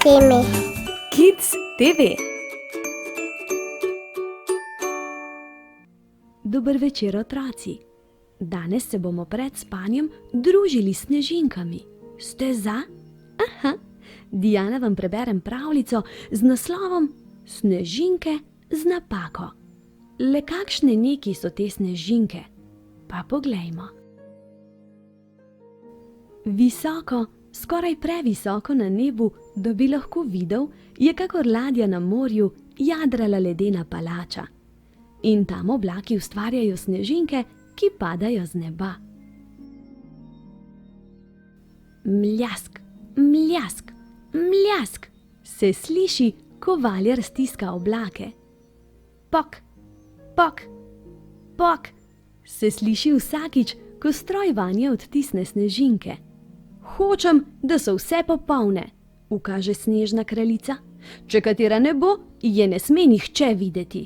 teme. Kids TV. Dober večer, otroci. Danes se bomo pred spanjem družili s snežinkami. Ste za? Aha, Diana vam preberem pravljico z naslovom Snežinke z napako. Le kakšne neki so te snežinke? Pa poglejmo. Visoko, skoraj previsoko na nebu, da bi lahko videl, je kakor ladja na morju jadrala ledena palača. In tam oblaki ustvarjajo snežinke, ki padajo z neba. Mljask, mljask, mljask se sliši, ko valjar stiska oblake. Pok, pok, pok se sliši vsakič, ko stroj vanje odtisne snežinke. Hočem, da so vse popolne, ukaže snežna kraljica. Če katera ne bo, je ne sme nihče videti.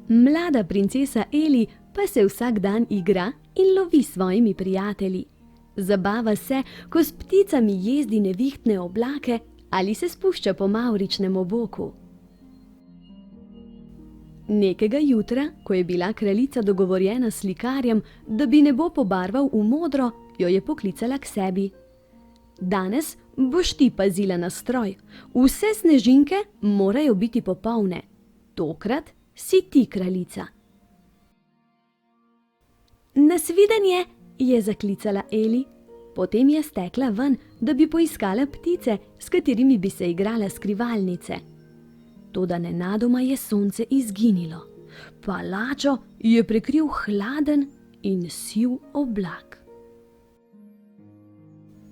Mlada princesa Eli pa se vsak dan igra in lovi s svojimi prijatelji. Zabava se, ko s pticami jezdi nevihtne oblake ali se spušča po mavričnem oboku. Nekega jutra, ko je bila kraljica dogovorjena s slikarjem, da bi nebo pobarval v modro, jo je poklicala k sebi. Danes boš ti pazila na stroj. Vse snežinke morajo biti popolne. Tokrat si ti kraljica. Nasvidenje, je zaklicala Eli. Potem je stekla ven, da bi poiskala ptice, s katerimi bi se igrala skrivalnice. Toda nenadoma je sonce izginilo. Palačo je prekril hladen in siv oblak.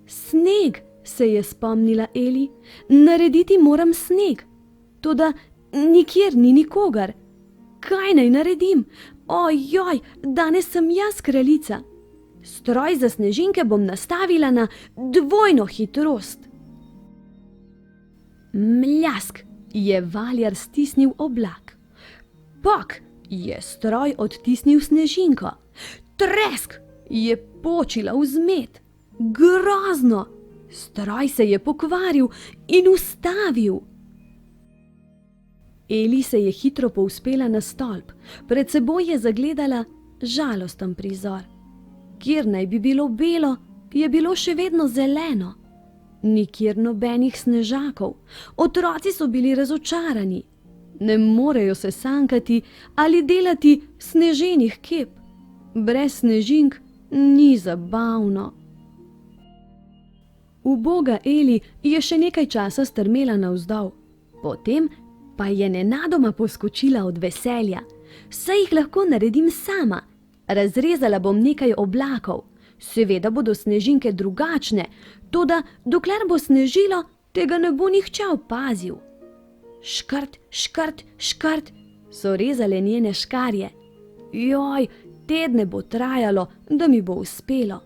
Sneg, se je spomnila Eli. Narediti moram sneg. Toda nikjer ni nikogar. Kaj naj naredim? Ojoj, danes sem jaz kraljica. Stroj za snežinke bom nastavila na dvojno hitrost. Mljask, je valjar stisnil oblak. Pok, je stroj odtisnil snežinko. Tresk, je počila vzmet. Grozno, stroj se je pokvaril in ustavil. Eli se je hitro povzpela na stolp. Pred seboj je zagledala žalosten prizor. Kjer naj bi bilo belo, je bilo še vedno zeleno. Nikjer nobenih snežakov. Otroci so bili razočarani. Ne morejo se sankati ali delati sneženih kep. Brez snežink ni zabavno. Uboga Eli je še nekaj časa strmela navzdol. Potem pa je nenadoma poskočila od veselja. Saj jih lahko naredim sama. Razrezala bom nekaj oblakov. Seveda bodo snežinke drugačne, toda dokler bo snežilo, tega ne bo nihče opazil. Škrt, škrt, škrt so rezale njene škarje. Joj, tedne bo trajalo, da mi bo uspelo.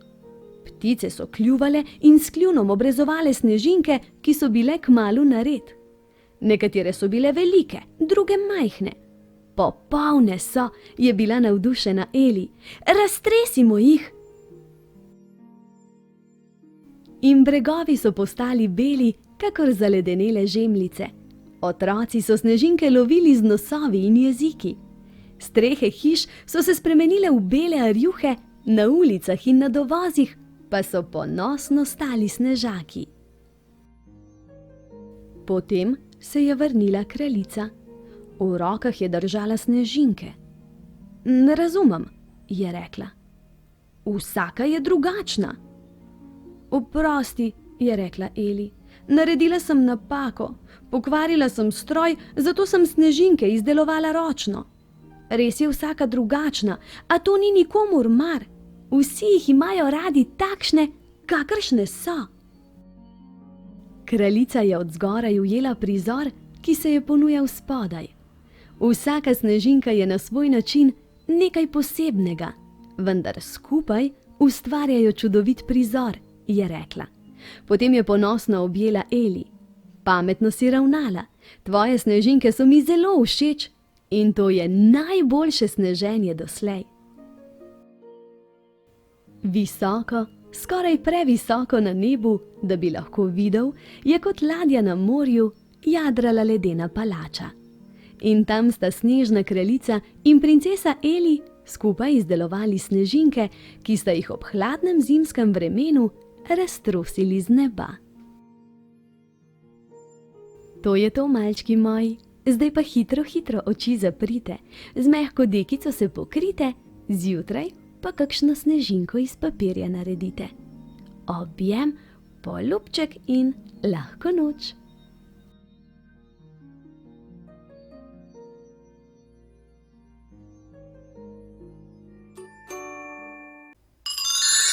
Ptice so kljuvale in s kljunom obrezovale snežinke, ki so bile kmalu nared. Nekatere so bile velike, druge majhne. Popolne so, je bila navdušena Eli. Raztresimo jih! In bregovi so postali beli, kakor zaledenele žemljice. Otroci so snežinke lovili z nosovi in jeziki. Strehe hiš so se spremenile v bele rjuhe, na ulicah in na dovozih pa so ponosno stali snežaki. Potem se je vrnila kraljica. V rokah je držala snežinke. Ne razumem, je rekla. Vsaka je drugačna. Oprosti, je rekla Eli. Naredila sem napako. Pokvarila sem stroj, zato sem snežinke izdelovala ročno. Res je vsaka drugačna, a to ni nikomur mar. Vsi jih imajo radi takšne, kakršne so. Kraljica je od zgoraj ujela prizor, ki se je ponujal spodaj. Vsaka snežinka je na svoj način nekaj posebnega, vendar skupaj ustvarjajo čudovit prizor, je rekla. Potem je ponosno objela Eli. Pametno si ravnala, tvoje snežinke so mi zelo všeč in to je najboljše sneženje doslej. Visoko, Skoraj previsoko na nebu, da bi lahko videl, je kot ladja na morju jadrala ledena palača. In tam sta snežna kraljica in princesa Eli skupaj izdelovali snežinke, ki sta jih ob hladnem zimskem vremenu raztrosili z neba. To je to, malčki moji. Zdaj pa hitro oči zaprite, z mehko dekico se pokrite, zjutraj pa kakšno snežinko iz papirja naredite. Objem, poljubček in lahko noč.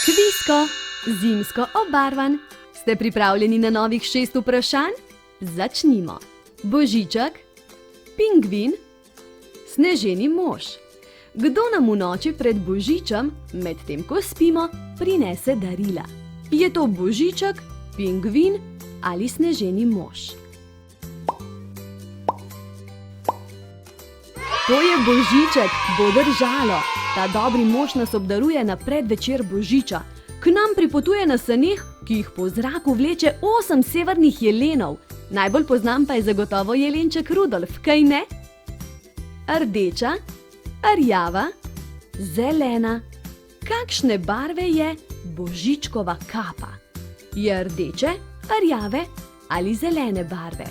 Kvisko, zimsko obarvan. Ste pripravljeni na novih 6 vprašanj? Začnimo. Božiček, pingvin, sneženi mož. Kdo nam v noči pred božičem, medtem ko spimo, prinese darila? Je to božiček, pingvin ali sneženi mož? To je božiček, bo držalo. Ta dobri mož nas obdaruje na predvečer božiča. K nam pripotuje na saneh, ki jih po zraku vleče 8 severnih jelenov. Najbolj poznan pa je zagotovo jelenček Rudolf, kaj ne? Rdeča, rjava, zelena. Kakšne barve je božičkova kapa? Je rdeče, rjave ali zelene barve?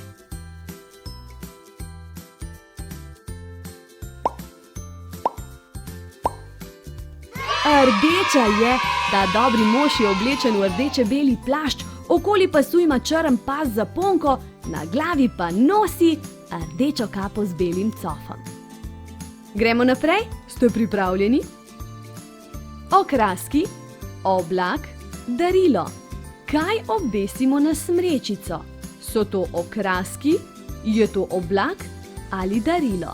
Rdeča je, ta dobri mož je oblečen v rdeče-beli plašč, okoli pasu ima črn pas za ponko, na glavi pa nosi rdečo kapo z belim cofom. Gremo naprej? Ste pripravljeni? Okraski, oblak, darilo. Kaj obesimo na smrečico? So to okraski, je to oblak ali darilo?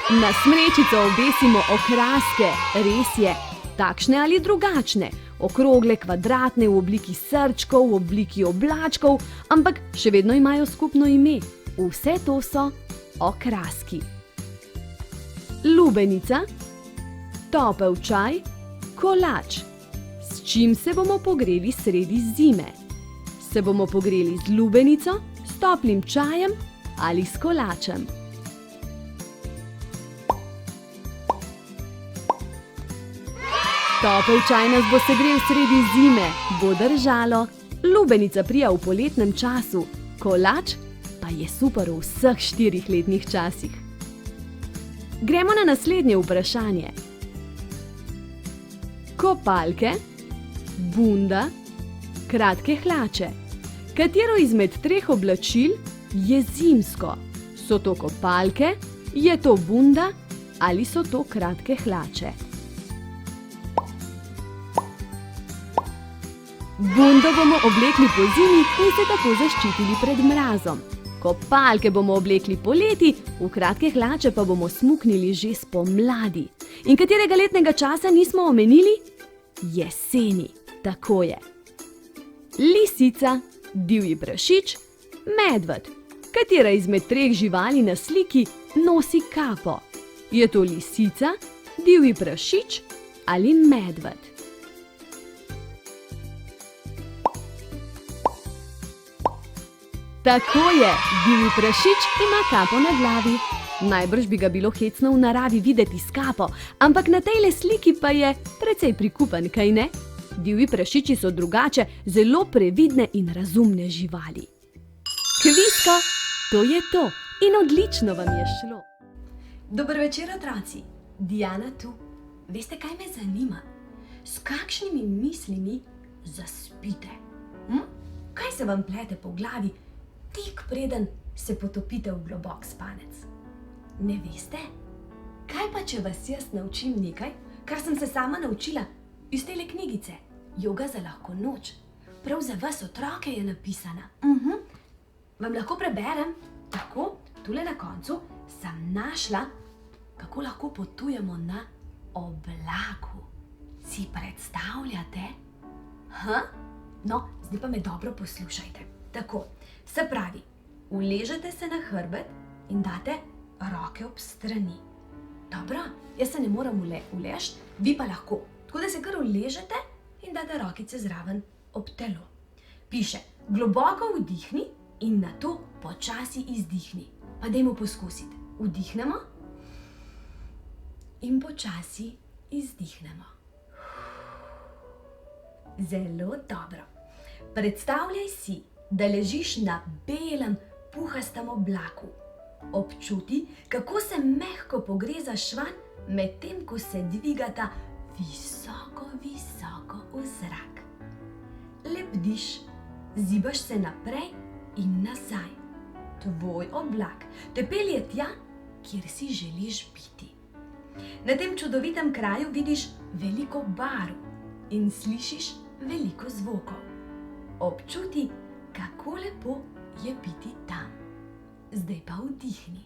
Na smrečico obesimo okraske, res je, takšne ali drugačne, okrogle, kvadratne, v obliki srčkov, v obliki oblačkov, ampak še vedno imajo skupno ime. Vse to so okraski. Lubenica, topel čaj, kolač. S čim se bomo pogreli sredi zime? Se bomo pogreli z lubenico, s toplim čajem ali s kolačem? Topel čaj nas bo segrel sredi zime, bo držalo. Lubenica prija v poletnem času, kolač pa je super v vseh 4 letnih časih. Gremo na naslednje vprašanje. Kopalke, bunda, kratke hlače. Katero izmed 3 oblačil je zimsko? So to kopalke, je to bunda ali so to kratke hlače? Bundo bomo oblekli po zimi in se tako zaščitili pred mrazom. Kopalke bomo oblekli poleti, v kratke hlače pa bomo smuknili že spomladi. In katerega letnega časa nismo omenili? Jeseni, tako je. Lisica, divji prašič, medved. Katera izmed 3 živali na sliki nosi kapo? Je to lisica, divji prašič ali medved? Tako je, divji prašič ima kapo na glavi. Najbrž bi ga bilo hecno v naravi videti s kapo, ampak na tejle sliki pa je precej prikupen, kaj ne? Divji prašiči so drugače, zelo previdne in razumne živali. Kvisko, to je to in odlično vam je šlo. Dober večer, otroci. Diana tu. Veste, kaj me zanima? S kakšnimi mislimi zaspite? Kaj se vam plete po glavi? Tik preden se potopite v globok spanec. Ne veste? Kaj pa, če vas jaz naučim nekaj, kar sem se sama naučila iz tele knjigice? Joga za lahko noč. Prav za vas otroke je napisana. Vam lahko preberem? Tako, tule na koncu sem našla, kako lahko potujemo na oblaku. Si predstavljate? No, zdaj pa me dobro poslušajte. Tako, se pravi, uležete se na hrbet in date roke ob strani. Dobro, jaz se ne moram uležt, vi pa lahko. Tako da se kar uležete in date rokice zraven ob telo. Piše, globoko vdihni in nato počasi izdihni. Pa dajmo poskusiti. Vdihnemo in počasi izdihnemo. Zelo dobro. Predstavljaj si, da ležiš na belem, puhastem oblaku. Občuti, kako se mehko pogrezaš vanj, medtem ko se dvigata visoko, visoko v zrak. Lebdiš, zibaš se naprej in nazaj. Tvoj oblak te pelje tja, kjer si želiš biti. Na tem čudovitem kraju vidiš veliko barv in slišiš veliko zvokov. Občuti, kako lepo je biti tam. Zdaj pa vdihni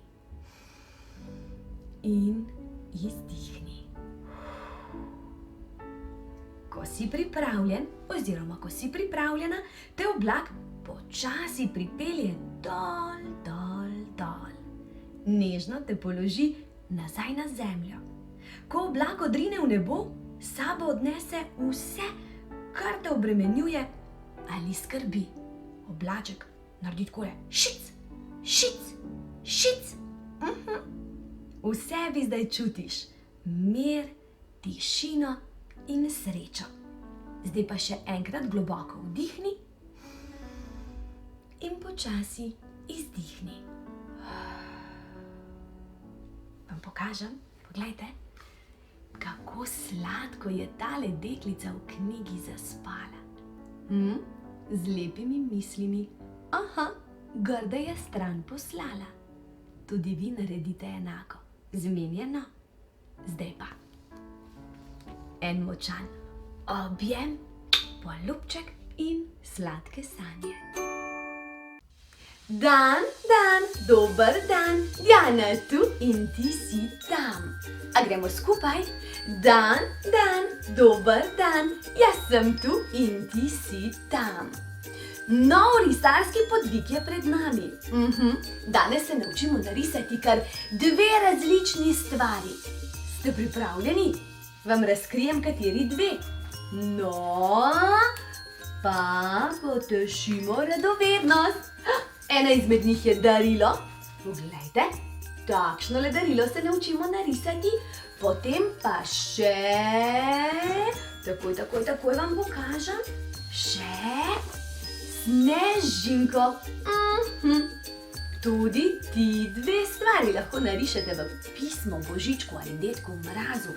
in izdihni. Ko si pripravljen oziroma ko si pripravljena, te oblak počasi pripelje dol, dol, dol. Nežno te položi nazaj na zemljo. Ko oblak odrine v nebo, s sabo odnese vse, kar te obremenjuje ali skrbi. Oblaček naredi takole, šic, šic, šic. V sebi zdaj čutiš mir, tišino in srečo. Zdaj pa še enkrat globoko vdihni in počasi izdihni. Vam pokažem, poglejte, kako sladko je tale deklica v knjigi zaspala. Z lepimi mislimi. Aha, grda je stran poslala. Tudi vi naredite enako. Zmenjeno. Zdaj pa en močan objem, poljubček in sladke sanje. Dan, dan, dober dan, Diana tu in ti si tam. A gremo skupaj? Dan, dan, dober dan, jaz sem tu in ti si tam. Nov risarski podvig je pred nami. Danes se naučimo narisati kar dve različni stvari. Ste pripravljeni? Vam razkrijem, kateri dve. No, pa potešimo radovednost. Ena izmed njih je darilo. Poglejte, takšnole darilo se naučimo narisati. Potem pa še... Takoj vam pokažem. Še... snežinko. Tudi ti dve stvari lahko narišete v pismo Božičku ali Dedku Mrazu.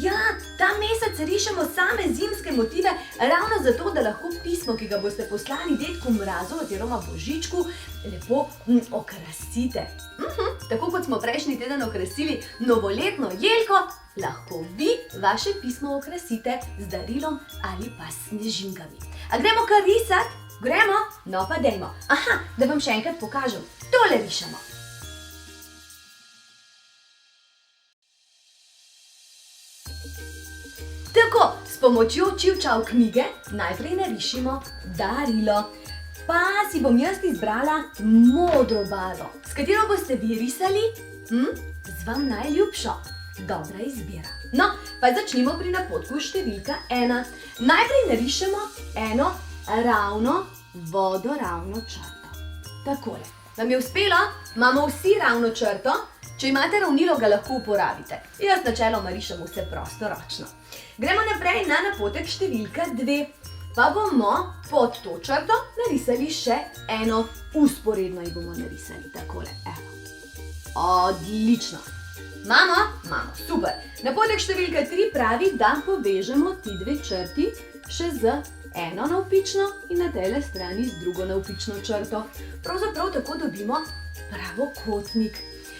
Ja, ta mesec rišemo same zimske motive ravno zato, da lahko pismo, ki ga boste poslali Dedku Mrazu oziroma Božičku, lepo okrasite. Tako kot smo prejšnji teden okrasili novoletno jelko, lahko vi vaše pismo okrasite z darilom ali pa snežinkami. A gremo kar risati? Gremo? No pa dejmo. Aha, da vam še enkrat pokažem. Tole rišemo. Tako, s pomočjo čivčav knjige najprej narišimo darilo. Pa si bom jaz izbrala modro barvo. S katero boste vi risali? Z vam najljubšo. Dobra izbira. No, pa začnimo pri napotku številka 1. Najprej narišemo eno ravno vodoravno črto. Takole. Vam je uspelo? Imamo vsi ravno črto. Če imate ravnilo, ga lahko uporabite. Jaz načeloma rišem vse prostoročno. Gremo naprej na napotek številka 2. Pa bomo pod to črto narisali še eno. Vzporedno jih bomo narisali. Takole. Evo. Odlično. Imamo? Imamo. Super. Napotek številka 3 pravi, da povežemo ti dve črti še z eno navpično in na tejle strani z drugo navpično črto. Pravzaprav tako dobimo pravokotnik.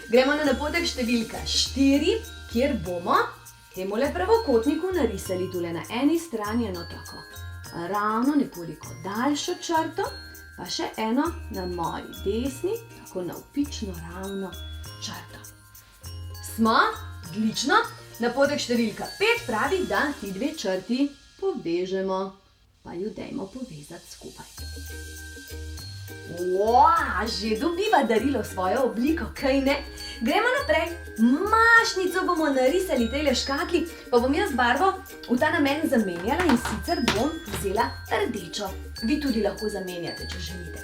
Gremo na napotek številka 4, kjer bomo temule pravokotniku narisali tule na eni strani eno tako ravno nekoliko daljšo črto, pa še eno na moji desni, tako navpično ravno črto. Smo? Odlično. Napotek številka 5 pravi, da ti dve črti povežemo. Pa ju dajmo povezati skupaj. Že dobiva darilo svojo obliko, kaj ne? Gremo naprej. Mašnico bomo narisali tejle škatli, pa bom jaz barvo v ta namen zamenjala in sicer bom vzela rdečo. Vi tudi lahko zamenjate, če želite.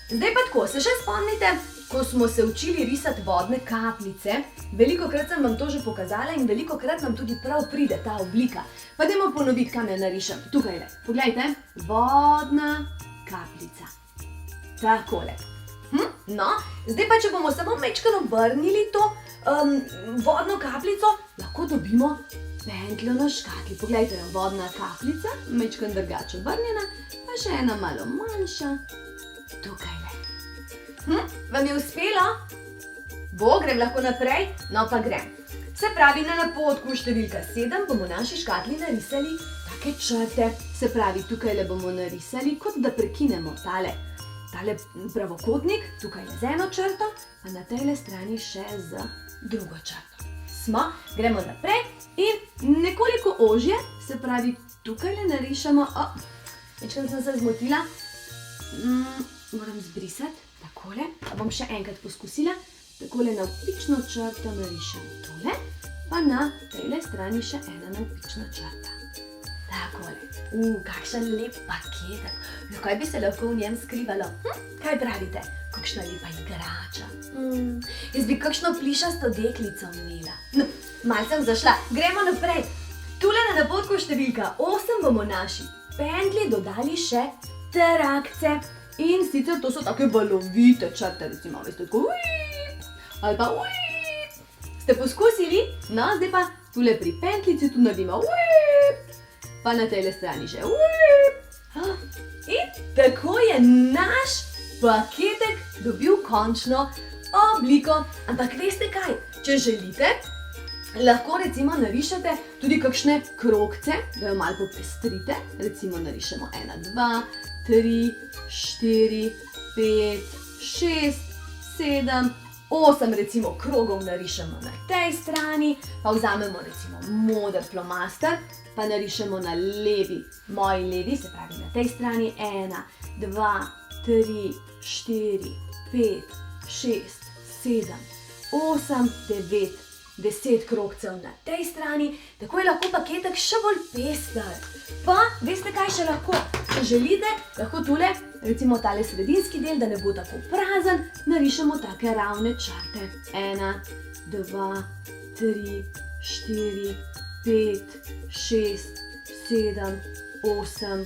Zdaj pa tako, se še spomnite, ko smo se učili risati vodne kapljice? Velikokrat sem vam to že pokazala in velikokrat nam tudi prav pride ta oblika. Pa dajmo ponoviti, kam jo narišem. Tukajle, poglejte, vodna kapljica. Takole. No, zdaj pa, če bomo samo majčkeno obrnili to vodno kapljico, lahko dobimo pentljo na škatli. Poglejte, vodna kapljica, majčkeno drugače obrnjena, pa še ena malo manjša. Tukajle. Vam je uspelo? Bo, grem lahko naprej? No pa grem. Se pravi, na napotku številka 7 bomo naši škatli narisali take črte. Se pravi, tukajle bomo narisali, kot da prekinemo tale pravokotnik, tukajle z eno črto, pa na tejle strani še z drugo črto. Smo, gremo naprej in nekoliko ožje, se pravi, tukajle narišemo, večkrat sem se zmotila, moram zbrisati, takole, pa bom še enkrat poskusila, takole navpično črto narišem tole, pa na tejle strani še ena navpična črta. Takole. Kakšen lep paketek. Kaj bi se lahko v njem skrivalo? Kaj pravite? Kakšna lepa igrača. Jaz bi kakšno plišasto deklico imela. No, malo sem zašla. Gremo naprej. Tule na napotku številka 8 bomo naši pentlji dodali še trakce. In sicer to so take valovite črte, recimo, veste, tako ali pa Ste poskusili? No, zdaj pa tule pri pentljici tu naredimo pa na tejle strani še in tako je naš paketek dobil končno obliko. Ampak veste kaj? Če želite, lahko recimo narišete tudi kakšne krogce, da jo malo popestrite. Recimo narišemo 1, 2, 3, 4, 5, 6, 7, 8 recimo krogov narišemo na tej strani, pa vzamemo recimo moder flomaster, pa narišemo na levi, moji levi, se pravi na tej strani 1, 2, 3, 4, 5, 6, 7, 8, 9, 10 krogcev na tej strani, tako je lahko paketek še bolj pester. Pa, veste kaj še lahko? Če želite, lahko tule, recimo tale sredinski del, da ne bo tako prazen, narišemo take ravne črte. 1, 2, 3, 4, 5, 6, 7, 8,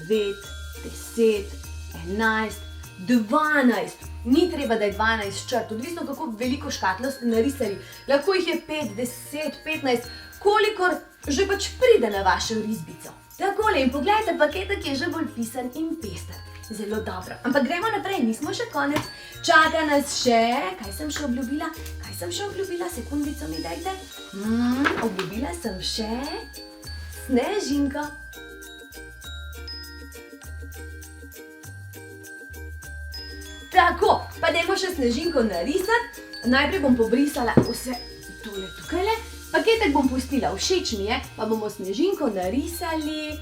9, 10, 11, 12. Ni treba, da je 12 črt, odvisno kako veliko škatlo ste narisali. Lahko jih je 5, 10, 15, kolikor že pač pride na vašo risbico. Takole, in poglejte, paketek je že bolj pisan in pester. Zelo dobro. Ampak gremo naprej, nismo še konec. Čaka nas še, kaj sem še obljubila? Sekundico mi dajte. Obljubila sem še snežinko. Tako, pa dajmo še snežinko narisati. Najprej bom pobrisala vse tole tukajle. Paketek bom pustila, všeč mi je, pa bomo snežinko narisali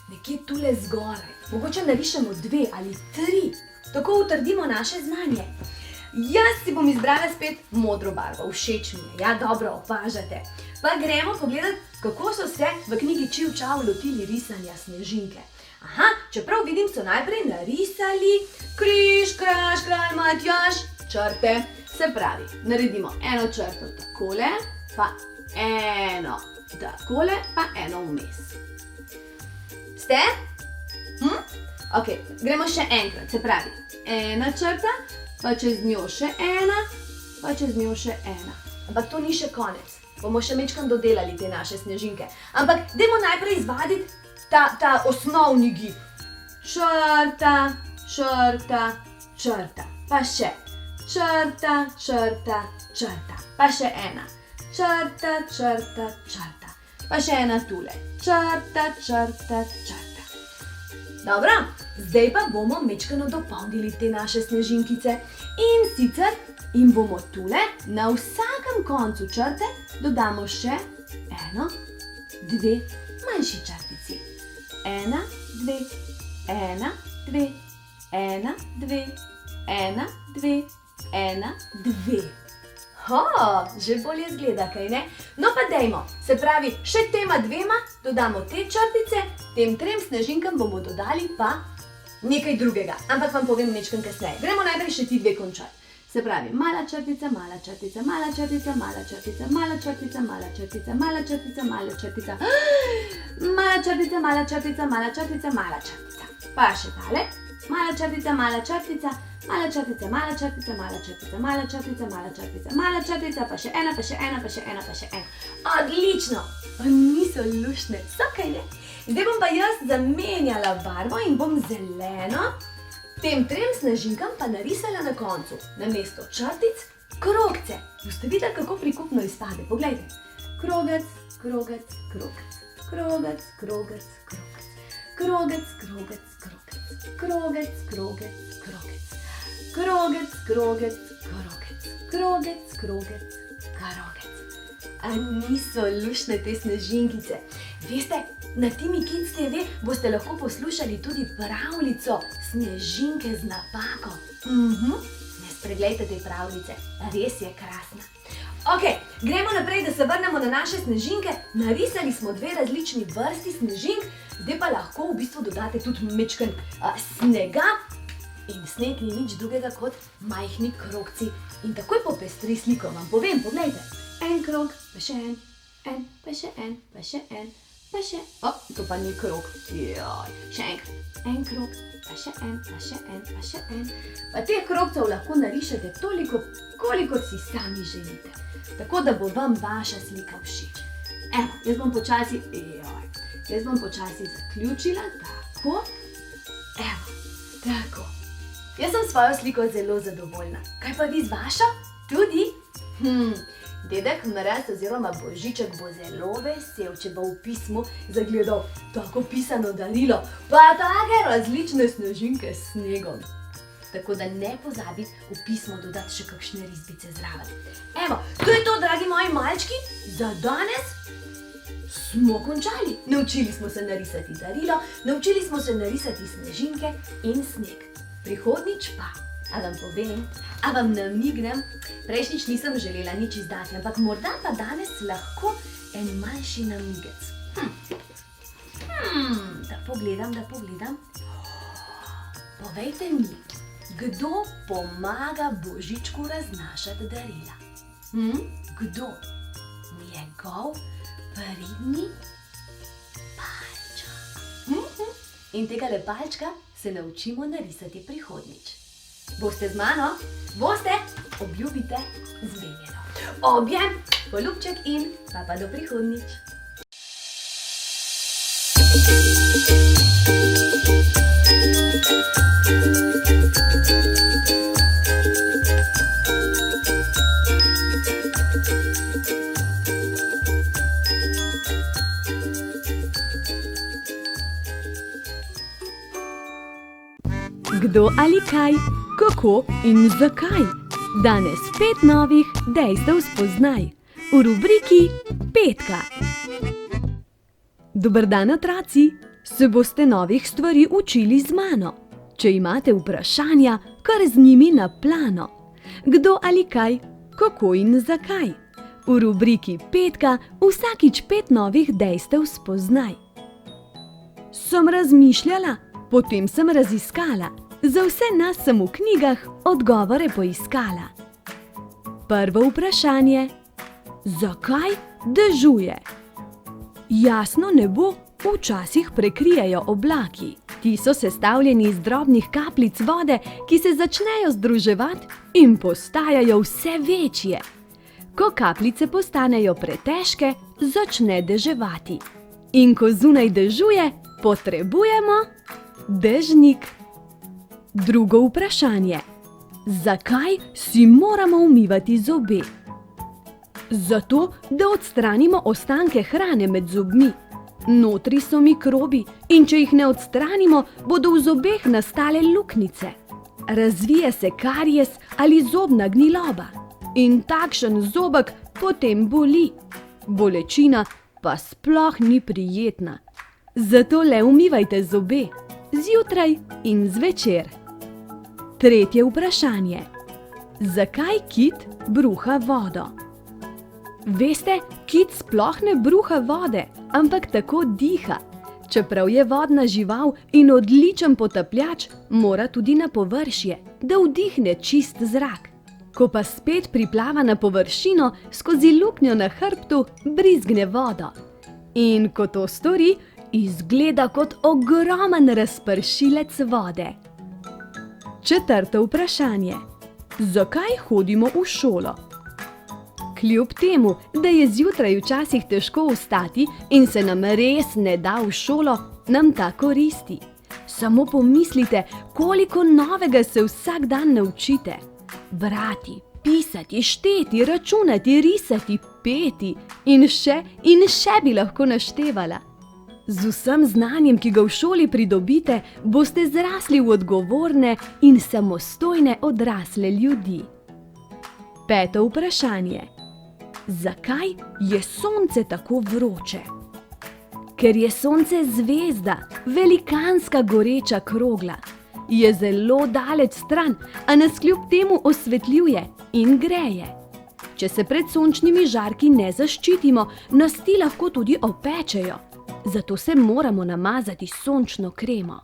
nekje tule zgoraj. Mogoče narišemo 2 ali 3, tako utrdimo naše znanje. Jaz si bom izbrala spet modro barvo, všeč mi je, ja dobro opažate. Pa gremo pogledati, kako so se v knjigi Čiv čav lotili risanja snežinke. Čeprav vidim, so najprej narisali križ, kraž, kralj, Matjaž, črte. Se pravi, naredimo eno črto takole, pa eno takole, pa eno vmes. Ste? Ok, gremo še enkrat, se pravi, ena črta, pa čez njo še ena, pa čez njo še ena. Ampak to ni še konec, bomo še majčkeno dodelali te naše snežinke. Ampak dajmo najprej izvaditi ta osnovni gib. Črta, črta, črta, pa še črta, črta, črta, pa še ena. Črta, črta, črta, pa še ena tule. Črta, črta, črta. Dobro, zdaj pa bomo majčkeno dopolnili te naše snežinkice. In sicer jim bomo tule na vsakem koncu črte dodamo še 1, 2 manjši črtici. 1, 2, 1, 2, 1, 2, 1, 2, 1, 2. Že bolje zgleda, kaj ne? No pa dejmo, se pravi, še tema dvema dodamo te črtice, tem 3 snežinkam bomo dodali pa nekaj drugega, ampak vam povem nečkaj kasneje. Gremo najprej še ti 2 končati. Se pravi, mala črtica, mala črtica, mala črtica, mala črtica, mala črtica, mala črtica, mala črtica, mala črtica, mala črtica, mala črtica, mala črtica, mala črtica. Pa še tale, mala črtica, mala črtica, mala črtica, mala črtica, mala črtica, mala črtica, mala črtica, mala črtica, pa še ena, pa še ena, pa še ena, pa še ena. Odlično! Niso luštne, so kaj ne? Zdaj bom pa jaz zamenjala barvo in bom zeleno tem 3 snežinkam pa narisala na koncu, namesto črtic, krogce. Boste videli, kako prikupno izpade. Poglejte. Krogec, krogec, krogec, krogec, krogec, krogec, krogec, krogec, krogec, krogec, krogec, krogec, krogec, krogec, krogec, krogec, krogec, krogec. A niso luštne te snežinkice? Veste, na Timi Kids TV boste lahko poslušali tudi pravljico Snežinke z napako. Ne spreglejte te pravljice, res je krasna. Ok, gremo naprej, da se vrnemo na naše snežinke. Narisali smo 2 različni vrsti snežink, zdaj pa lahko v bistvu dodate tudi majčken snega. In sneg ni nič drugega kot majhni krogci. In takoj popestri sliko vam povem, poglejte. En krog, pa še en, pa še en, pa še en, pa še... to pa ni krog. Še enkrat. En krog, pa še en, pa še en, pa še en. Pa teh krogcev lahko narišete toliko, koliko si sami želite. Tako da bo vam vaša slika všeč. Evo, jaz bom počasi zaključila. Tako. Evo, tako. Jaz sem svojo sliko zelo zadovoljna. Kaj pa vi z vašo? Tudi? Dedek Mraz oziroma Božiček bo zelo vesel, če bo v pismu zagledal tako pisano darilo, pa take različne snežinke s snegom. Tako da ne pozabi v pismo dodati še kakšne risbice zraven. Evo, to je to, dragi moji malčki, za danes smo končali. Naučili smo se narisati darilo, naučili smo se narisati snežinke in sneg. Prihodnjič pa, a vam povem, a vam namignem, prejšnjič nisem želela nič izdati, ampak morda pa danes lahko en manjši namigec. Da pogledam. Povejte mi, kdo pomaga Božičku raznašati darila? Kdo? Njegov pridni palček. In tegale palčka se naučimo narisati prihodnjič. Boste z mano? Boste? Obljubite zmenjeno. Objem, poljubček in pa do prihodnjič. Kdo ali kaj, kako in zakaj? Danes 5 novih dejstev spoznaj v rubriki Petka. Dober dan, otroci! Se boste novih stvari učili z mano. Če imate vprašanja, kar z njimi na plano. Kdo ali kaj, kako in zakaj? V rubriki Petka vsakič 5 novih dejstev spoznaj. Sem razmišljala, potem sem raziskala. Za vse nas sem v knjigah odgovore poiskala. Prvo vprašanje. Zakaj dežuje? Jasno nebo včasih prekrijejo oblaki. Ti so sestavljeni iz drobnih kapljic vode, ki se začnejo združevati in postajajo vse večje. Ko kapljice postanejo pretežke, začne deževati. In ko zunaj dežuje, potrebujemo dežnik. Drugo vprašanje. Zakaj si moramo umivati zobe? Zato, da odstranimo ostanke hrane med zobmi. Notri so mikrobi in če jih ne odstranimo, bodo v zobeh nastale luknjice. Razvije se karies ali zobna gniloba. In takšen zobek potem boli. Bolečina pa sploh ni prijetna. Zato le umivajte zobe. Zjutraj in zvečer. Tretje vprašanje. Zakaj kit bruha vodo? Veste, kit sploh ne bruha vode, ampak tako diha. Čeprav je vodna žival in odličen potapljač, mora tudi na površje, da vdihne čist zrak. Ko pa spet priplava na površino, skozi luknjo na hrbtu brizgne vodo. In ko to stori, izgleda kot ogromen razpršilec vode. Četrto vprašanje. Zakaj hodimo v šolo? Kljub temu, da je zjutraj včasih težko vstati in se nam res ne da v šolo, nam ta koristi. Samo pomislite, koliko novega se vsak dan naučite. Brati, pisati, šteti, računati, risati, peti in še bi lahko naštevala. Z vsem znanjem, ki ga v šoli pridobite, boste zrasli v odgovorne in samostojne odrasle ljudi. Peto vprašanje. Zakaj je sonce tako vroče? Ker je sonce zvezda, velikanska goreča krogla. Je zelo daleč stran, a nas kljub temu osvetljuje in greje. Če se pred sončnimi žarki ne zaščitimo, nas ti lahko tudi opečejo. Zato se moramo namazati s sončno kremo.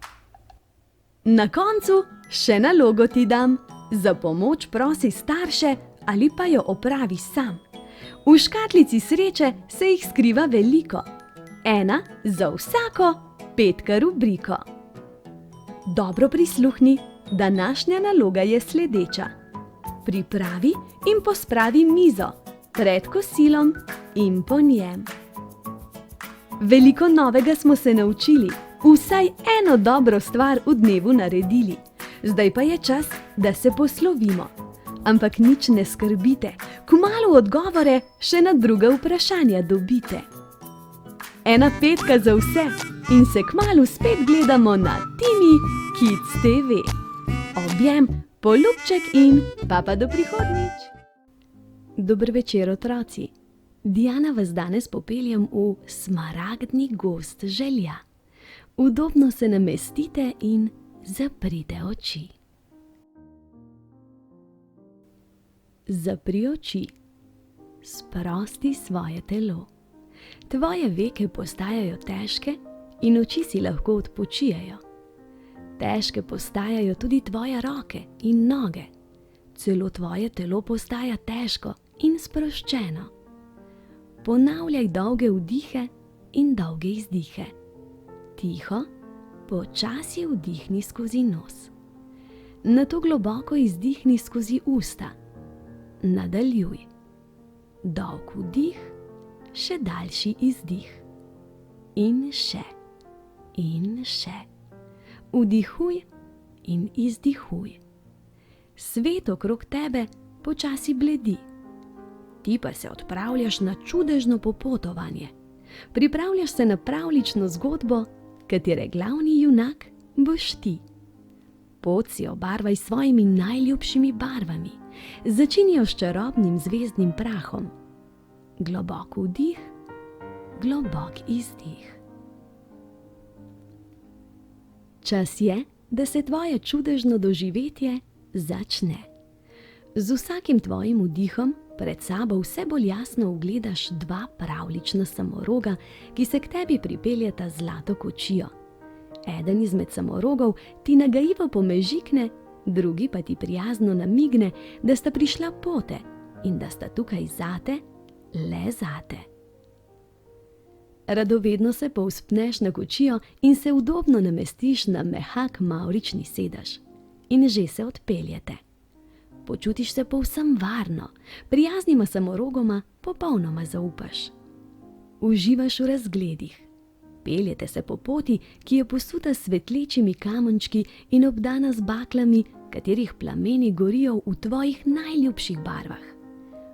Na koncu še nalogo ti dam. Za pomoč prosi starše ali pa jo opravi sam. V škatlici sreče se jih skriva veliko. 1 za vsako, 5 rubriko. Dobro prisluhni, današnja naloga je sledeča. Pripravi in pospravi mizo pred kosilom in po njem. Veliko novega smo se naučili, vsaj eno dobro stvar v dnevu naredili. Zdaj pa je čas, da se poslovimo. Ampak nič ne skrbite, kmalu odgovore še na druga vprašanja dobite. 1 petka za vse in se kmalu spet gledamo na Timi Kids TV. Objem, poljubček in pa do prihodnjič. Dober večer, otroci. Diana vas danes popeljem v smaragdni gozd želja. Udobno se namestite in zaprite oči. Zapri oči. Sprosti svoje telo. Tvoje veke postajajo težke in oči si lahko odpočijajo. Težke postajajo tudi tvoje roke in noge. Celo tvoje telo postaja težko in sproščeno. Ponavljaj dolge vdihe in dolge izdihe. Tiho, počasi vdihni skozi nos. Nato globoko izdihni skozi usta. Nadaljuj. Dolg vdih, še daljši izdih. In še. In še. Vdihuj in izdihuj. Svet okrog tebe počasi bledi. Ti pa se odpravljaš na čudežno popotovanje. Pripravljaš se na pravljično zgodbo, katere glavni junak boš ti. Pot si obarvaj s svojimi najljubšimi barvami. Začinijo s čarobnim zvezdnim prahom. Globok vdih, globok izdih. Čas je, da se tvoje čudežno doživetje začne. Z vsakim tvojim vdihom pred sabo vse bolj jasno ugledaš 2 pravljična samoroga, ki se k tebi pripeljeta zlato kočijo. Eden izmed samorogov ti nagajivo pomežikne, drugi pa ti prijazno namigne, da sta prišla pote in da sta tukaj zate, le zate. Radovedno se povzpneš na kočijo in se udobno namestiš na mehak mavrični sedež. In že se odpeljete. Počutiš se povsem varno, prijaznima samorogoma popolnoma zaupaš. Uživaš v razgledih. Peljete se po poti, ki je posuta s svetlečimi kamenčki in obdana z baklami, katerih plameni gorijo v tvojih najljubših barvah.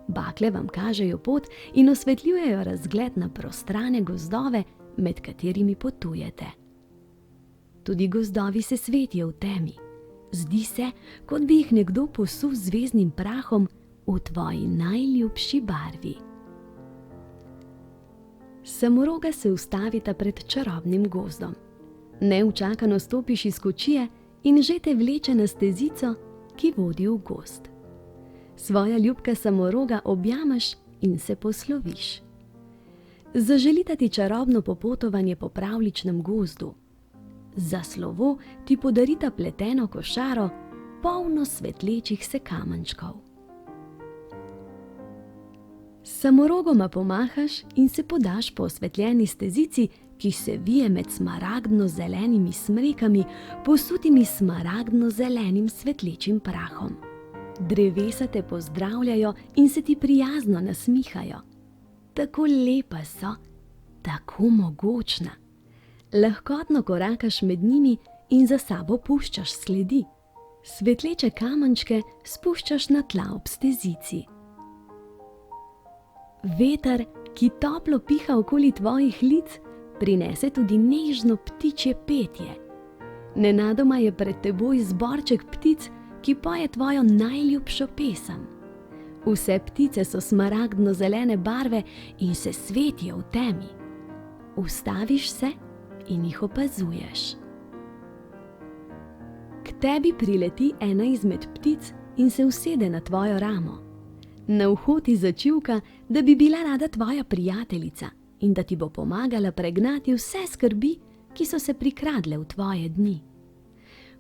Bakle vam kažejo pot in osvetljujejo razgled na prostrane gozdove, med katerimi potujete. Tudi gozdovi se svetijo v temi. Zdi se, kot bi jih nekdo posul z zvezdnim prahom v tvoji najljubši barvi. Samoroga se ustavita pred čarobnim gozdom. Neučakano stopiš iz kočije in že te vleče na stezico, ki vodi v gozd. Svoja ljubka samoroga objameš in se posloviš. Zaželita ti čarobno popotovanje po pravljičnem gozdu. Za slovo ti podarita pleteno košaro, polno svetlečih se kamenčkov. Samorogoma pomahaš in se podaš po osvetljeni stezici, ki se vije med smaragdno-zelenimi smrekami, posutimi smaragdno-zelenim svetlečim prahom. Drevesa te pozdravljajo in se ti prijazno nasmihajo. Tako lepa so, tako mogočna. Lahkotno korakaš med njimi in za sabo puščaš sledi. Svetleče kamenčke spuščaš na tla ob stezici. Veter, ki toplo piha okoli tvojih lic, prinese tudi nežno ptičje petje. Nenadoma je pred teboj zborček ptic, ki poje tvojo najljubšo pesem. Vse ptice so smaragdno-zelene barve in se svetijo v temi. Ustaviš se in jih opazuješ. K tebi prileti ena izmed ptic in se usede na tvojo ramo. Na uho ti začivka, da bi bila rada tvoja prijateljica in da ti bo pomagala pregnati vse skrbi, ki so se prikradle v tvoje dni.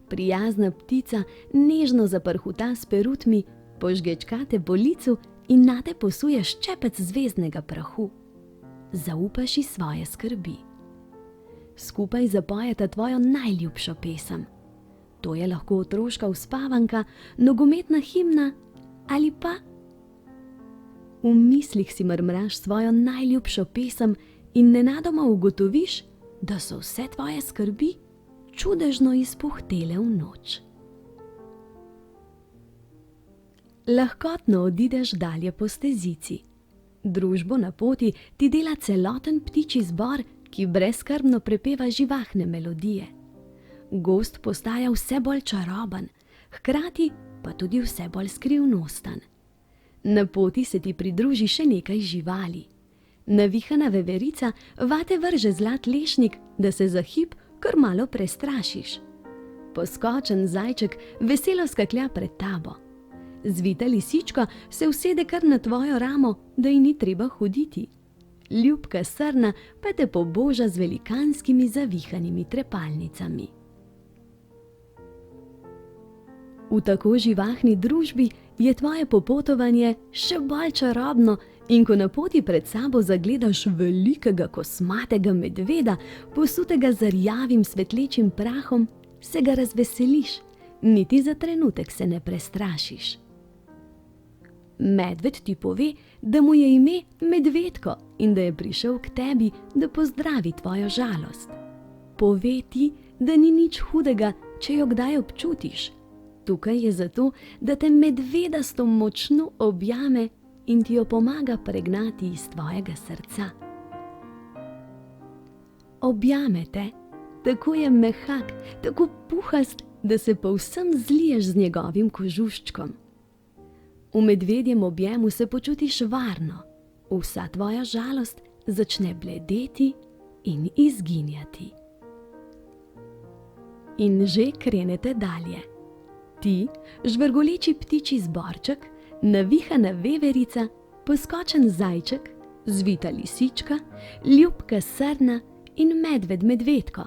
Prijazna ptica nežno zaprhuta s perutmi, požgečka te po licu in nate posuje ščepec zvezdnega prahu. Zaupaš ji svoje skrbi. Skupaj zapojeta tvojo najljubšo pesem. To je lahko otroška uspavanka, nogometna himna ali pa v mislih si mrmraš svojo najljubšo pesem in nenadoma ugotoviš, da so vse tvoje skrbi čudežno izpuhtele v noč. Lahkotno odideš dalje po stezici. Družbo na poti ti dela celoten ptičji zbor, ki brezskrbno prepeva živahne melodije. Gozd postaja vse bolj čaroben, hkrati pa tudi vse bolj skrivnosten. Na poti se ti pridruži še nekaj živali. Navihana veverica vate vrže zlat lešnik, da se za hip kar malo prestrašiš. Poskočen zajček veselo skaklja pred tabo. Zvita lisička se usede kar na tvojo ramo, da ji ni treba hoditi. Ljubka srna pa te poboža z velikanskimi zavihanimi trepalnicami. V tako živahni družbi je tvoje popotovanje še bolj čarobno in ko na poti pred sabo zagledaš velikega kosmatega medveda, posutega z rjavim svetlečim prahom, se ga razveseliš, niti za trenutek se ne prestrašiš. Medved ti pove, da mu je ime Medvedko in da je prišel k tebi, da pozdravi tvojo žalost. Pove ti, da ni nič hudega, če jo kdaj občutiš. Tukaj je zato, da te medvedasto močno objame in ti jo pomaga pregnati iz tvojega srca. Objame te, tako je mehak, tako puhast, da se povsem zliješ z njegovim kožuščkom. V medvedjem objemu se počutiš varno, vsa tvoja žalost začne bledeti in izginjati. In že krenete dalje. Ti, žvrgoleči ptičji zborček, navihana veverica, poskočen zajček, zvita lisička, ljubka srna in medved Medvedko.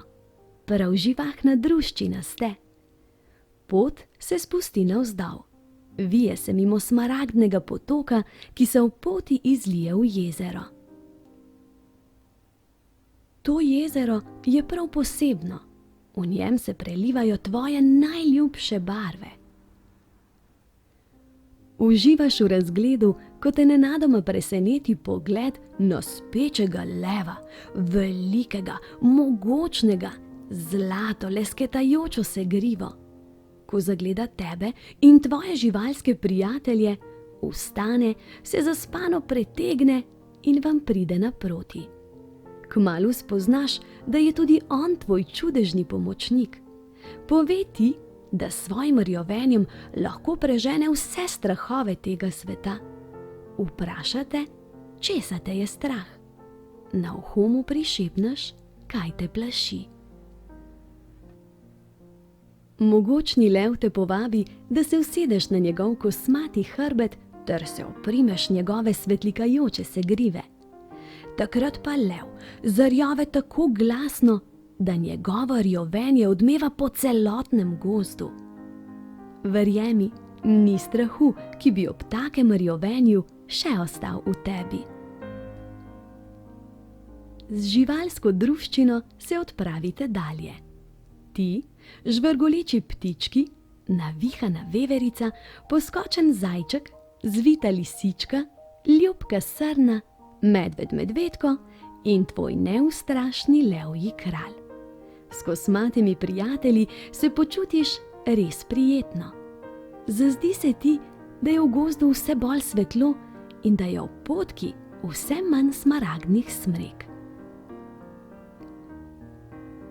Prav živahna druščina ste. Pot se spusti navzdol. Vije se mimo smaragdnega potoka, ki se v poti izlije v jezero. To jezero je prav posebno. V njem se prelivajo tvoje najljubše barve. Uživaš v razgledu, ko te nenadoma preseneti pogled na spečega leva, velikega, mogočnega, zlato lesketajočo se grivo. Ko zagleda tebe in tvoje živalske prijatelje, vstane, se zaspano pretegne in vam pride naproti. Kmalu spoznaš, da je tudi on tvoj čudežni pomočnik. Pove ti, da s svojim rjovenjem lahko prežene vse strahove tega sveta. Vprašate, česa te je strah. Na uho mu prišepneš, kaj te plaši. Mogočni lev te povabi, da se usedeš na njegov kosmati hrbet ter se oprimeš njegove svetlikajoče se grive. Takrat pa lev zarjave tako glasno, da njegovo rjovenje odmeva po celotnem gozdu. Verjemi, ni strahu, ki bi ob takem rjovenju še ostal v tebi. Z živalsko druščino se odpravite dalje. Ti, žvrgoleči ptički, navihana veverica, poskočen zajček, zvita lisička, ljubka srna, medved medvedko in tvoj neustrašni levji kralj. S kosmatimi prijatelji se počutiš res prijetno. Zazdi se ti, da je v gozdu vse bolj svetlo in da je ob potki vse manj smaragdnih smrek.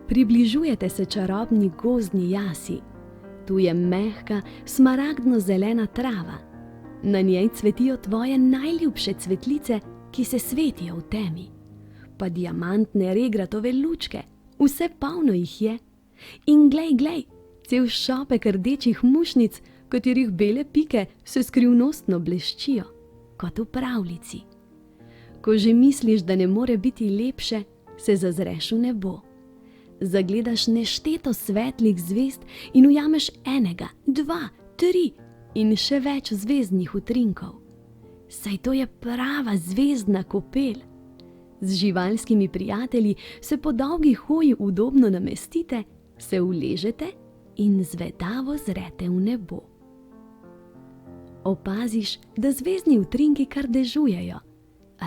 Približujete se čarobni gozdni jasi. Tu je mehka, smaragdno-zelena trava. Na njej cvetijo tvoje najljubše cvetlice, ki se svetijo v temi. Pa diamantne regratove lučke, vse polno jih je. In glej, cel šopek rdečih mušnic, katerih bele pike se skrivnostno bleščijo, kot v pravljici. Ko že misliš, da ne more biti lepše, se zazreš v nebo. Zagledaš nešteto svetlih zvezd in ujameš enega, 2, 3 in še več zvezdnih utrinkov. Saj to je prava zvezdna kopel. Z živalskimi prijatelji se po dolgi hoji udobno namestite, se uležete in zvedavo zrete v nebo. Opaziš, da zvezdni utrinki kar dežujejo.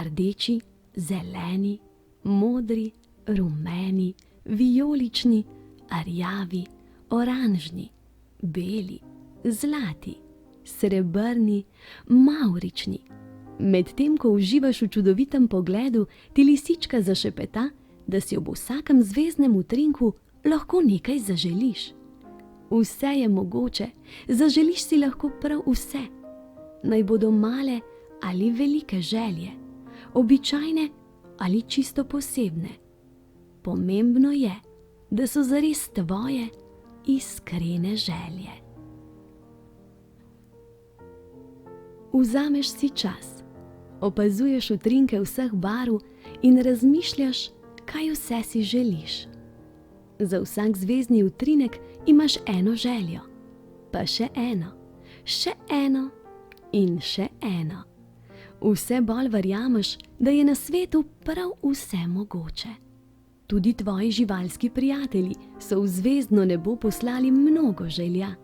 Rdeči, zeleni, modri, rumeni, vijolični, rjavi, oranžni, beli, zlati, srebrni, mavrični. Medtem ko uživaš v čudovitem pogledu, ti lisička zašepeta, da si ob vsakem zvezdnem utrinku lahko nekaj zaželiš. Vse je mogoče, zaželiš si lahko prav vse. Naj bodo male ali velike želje, običajne ali čisto posebne. Pomembno je, da so zares tvoje iskrene želje. Vzameš si čas, opazuješ utrinke vseh barv in razmišljaš, kaj vse si želiš. Za vsak zvezdni utrinek imaš eno željo, pa še eno in še eno. Vse bolj verjameš, da je na svetu prav vse mogoče. Tudi tvoji živalski prijatelji so v zvezdno nebo poslali mnogo želja.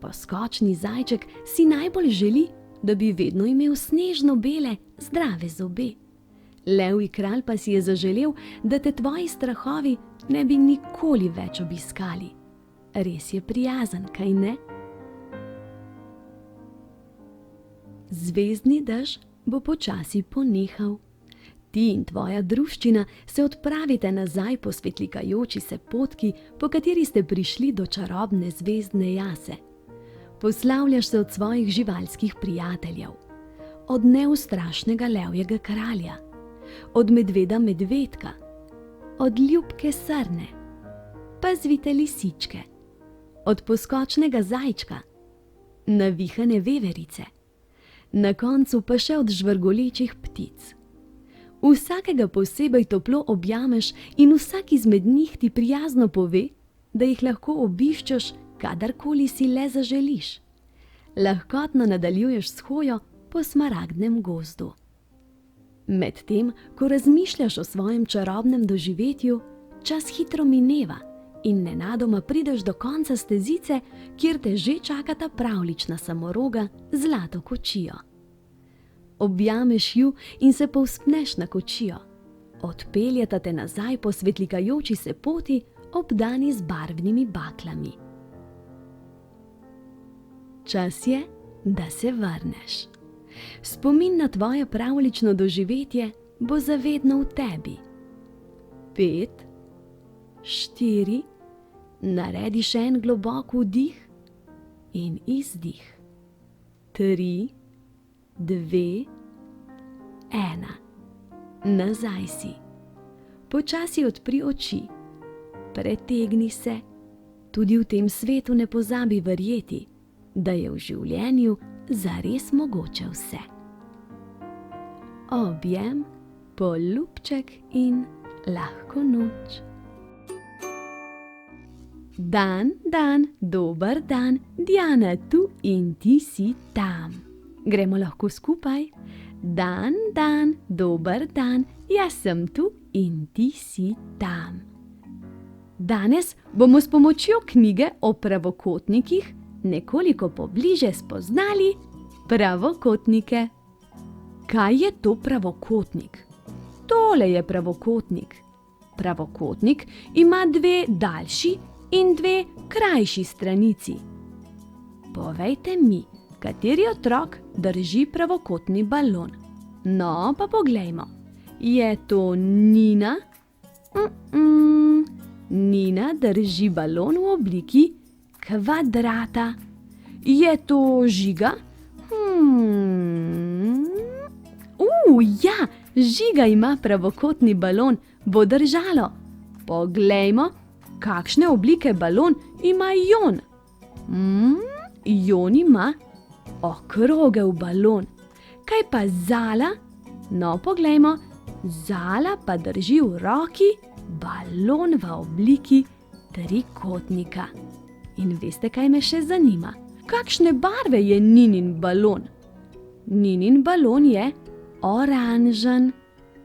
Poskočni zajček si najbolj želi, da bi vedno imel snežno bele, zdrave zobe. Levji kralj pa si je zaželel, da te tvoji strahovi ne bi nikoli več obiskali. Res je prijazen, kaj ne? Zvezdni dež bo počasi ponehal. Ti in tvoja druščina se odpravite nazaj po svetlikajoči se potki, po kateri ste prišli do čarobne zvezdne jase. Poslavljaš se od svojih živalskih prijateljev, od neustrašnega levjega kralja, od medveda medvedka, od ljubke srne, pa zvite lisičke, od poskočnega zajčka, navihane veverice, na koncu pa še od žvrgolečih ptic. Vsakega posebej toplo objameš in vsak izmed njih ti prijazno pove, da jih lahko obiščeš, kadarkoli si le zaželiš. Lahkotno nadaljuješ s hojo po smaragdnem gozdu. Medtem, ko razmišljaš o svojem čarobnem doživetju, čas hitro mineva in nenadoma prideš do konca stezice, kjer te že čakata pravljična samoroga z zlato kočijo. Objameš ju in se povzpneš na kočijo. Odpeljeta te nazaj po svetlikajoči se poti, obdani z barvnimi baklami. Čas je, da se vrneš. Spomin na tvoje pravljično doživetje bo zavedno v tebi. 5, 4, naredi še en globok vdih in izdih. 3, 2, 1. Nazaj si. Počasi odpri oči. Pretegni se. tudi v tem svetu ne pozabi verjeti, da je v življenju zares mogoče vse. Objem, poljubček in lahko noč. Dan, dober dan, Diana tu in ti si tam. Gremo lahko skupaj? Dan, dober dan, jaz sem tu in ti si tam. Danes bomo s pomočjo knjige o pravokotnikih nekoliko pobliže spoznali pravokotnike. Kaj je to pravokotnik? Tole je pravokotnik. Pravokotnik ima dve daljši in dve krajši stranici. Povejte mi, kateri otrok drži pravokotni balon? No, pa poglejmo. Je to Nina? Nina drži balon v obliki kvadrata. Je to Žiga? Ja, Žiga ima pravokotni balon, bo držalo. Poglejmo, kakšne oblike balon ima Jon. Jon ima okrogel balon. Kaj pa Zala? No, poglejmo, Zala pa drži v roki balon v obliki trikotnika. In veste, kaj me še zanima? Kakšne barve je Ninin balon? Ninin balon je oranžen.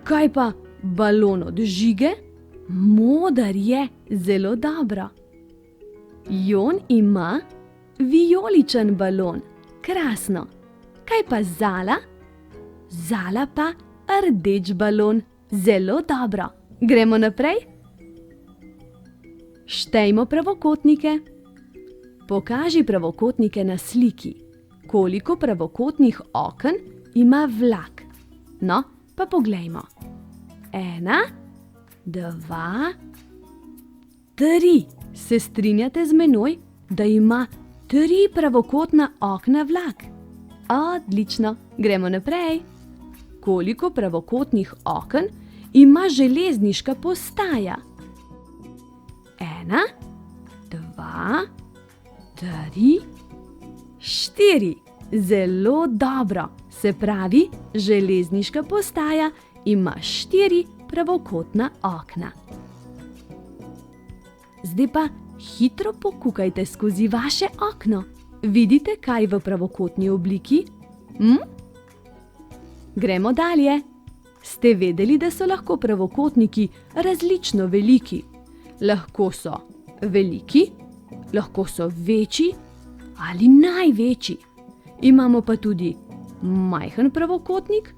Kaj pa balon od Žige? Moder je, zelo dobro. Jon ima vijoličen balon. Krasno. Kaj pa Zala? Zala pa rdeč balon. Zelo dobro. Gremo naprej? Štejmo pravokotnike. Pokaži pravokotnike na sliki. Koliko pravokotnih oken ima vlak? No, pa poglejmo. 1, 2, 3. Se strinjate z menoj, da ima 3 pravokotna okna vlak? Odlično, gremo naprej. Koliko pravokotnih oken ima železniška postaja? 1, 2, 3, 4. Zelo dobro. Se pravi, železniška postaja ima 4 pravokotna okna. Zdaj pa hitro pokukajte skozi vaše okno. Vidite kaj v pravokotni obliki? Gremo dalje. Ste vedeli, da so lahko pravokotniki različno veliki? Lahko so veliki, lahko so večji ali največji. Imamo pa tudi majhen pravokotnik,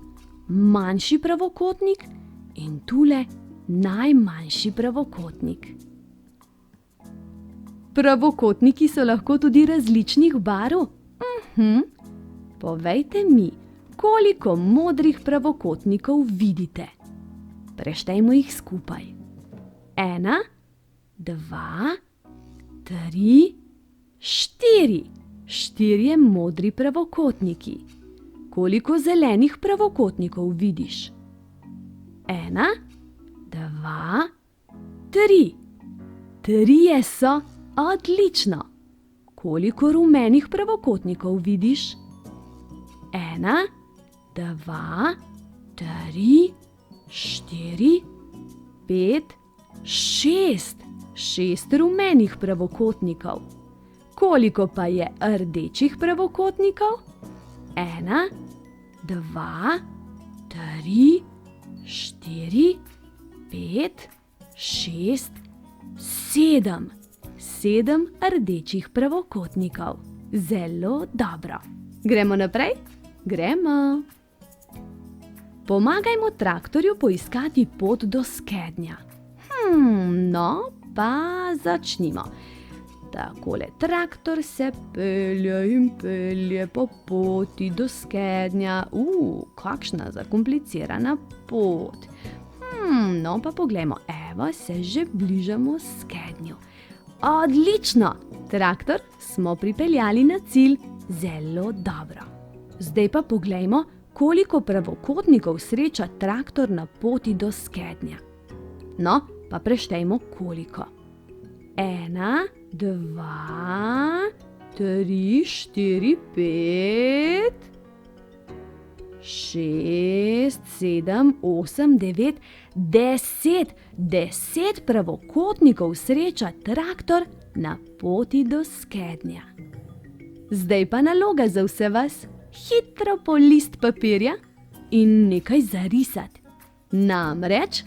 manjši pravokotnik in tule najmanjši pravokotnik. Pravokotniki so lahko tudi različnih barv? Povejte mi, koliko modrih pravokotnikov vidite? Preštejmo jih skupaj. 1, 2, 3, 4. 4 modri pravokotniki. Koliko zelenih pravokotnikov vidiš? 1, 2, 3. 3 so. Odlično. Koliko rumenih pravokotnikov vidiš? 1, 2, 3, 4, 5, 6. 6 rumenih pravokotnikov. Koliko pa je rdečih pravokotnikov? 1, 2, 3, 4, 5, 6, 7. 7 rdečih pravokotnikov. Zelo dobro. Gremo naprej? Gremo. Pomagajmo traktorju poiskati pot do skednja. No, pa začnimo. Takole traktor se pelje in pelje po poti do skednja. Kakšna zakomplicirana pot. No, pa poglejmo. Evo, se že bližamo skednju. Odlično! Traktor smo pripeljali na cilj. Zelo dobro. Zdaj pa poglejmo, koliko pravokotnikov sreča traktor na poti do skednja. No, pa preštejmo koliko. 1, 2, 3, 4, 5, 6, 7, 8, 9, 10. 10 pravokotnikov sreča traktor na poti do skednja. Zdaj pa naloga za vse vas. Hitro po list papirja in nekaj zarisati. Namreč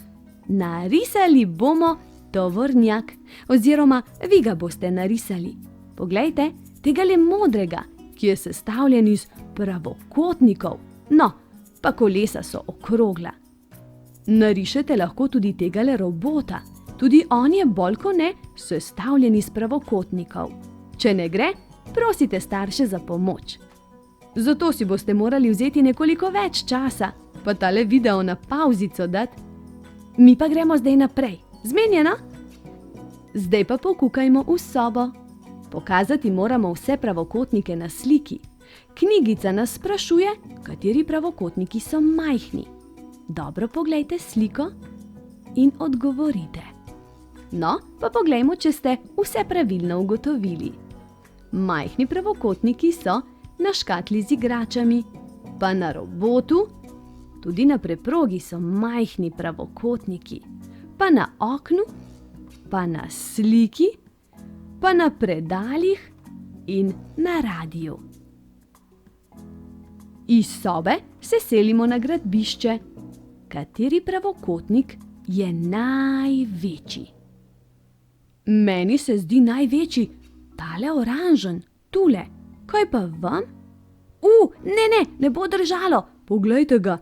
narisali bomo tovornjak, oziroma vi ga boste narisali. Poglejte, tegale modrega, ki je sestavljen iz pravokotnikov. No, pa kolesa so okrogla. Narišete lahko tudi tegale robota. Tudi on je bolj kot ne sestavljen iz pravokotnikov. Če ne gre, prosite starše za pomoč. Zato si boste morali vzeti nekoliko več časa, pa tale video na pauzico dati. Mi pa gremo zdaj naprej. Zmenjeno? Zdaj pa pokukajmo v sobo. Pokazati moramo vse pravokotnike na sliki. Knjigica nas sprašuje, kateri pravokotniki so majhni. Dobro poglejte sliko in odgovorite. No, pa poglejmo, če ste vse pravilno ugotovili. Majhni pravokotniki so na škatli z igračami, pa na robotu, tudi na preprogi so majhni pravokotniki, pa na oknu, pa na sliki, pa na predalih in na radiju. Iz sobe se selimo na gradbišče. Kateri pravokotnik je največji? Meni se zdi največji tale oranžen, tule. Kaj pa vam? Ne bo držalo. Poglejte ga.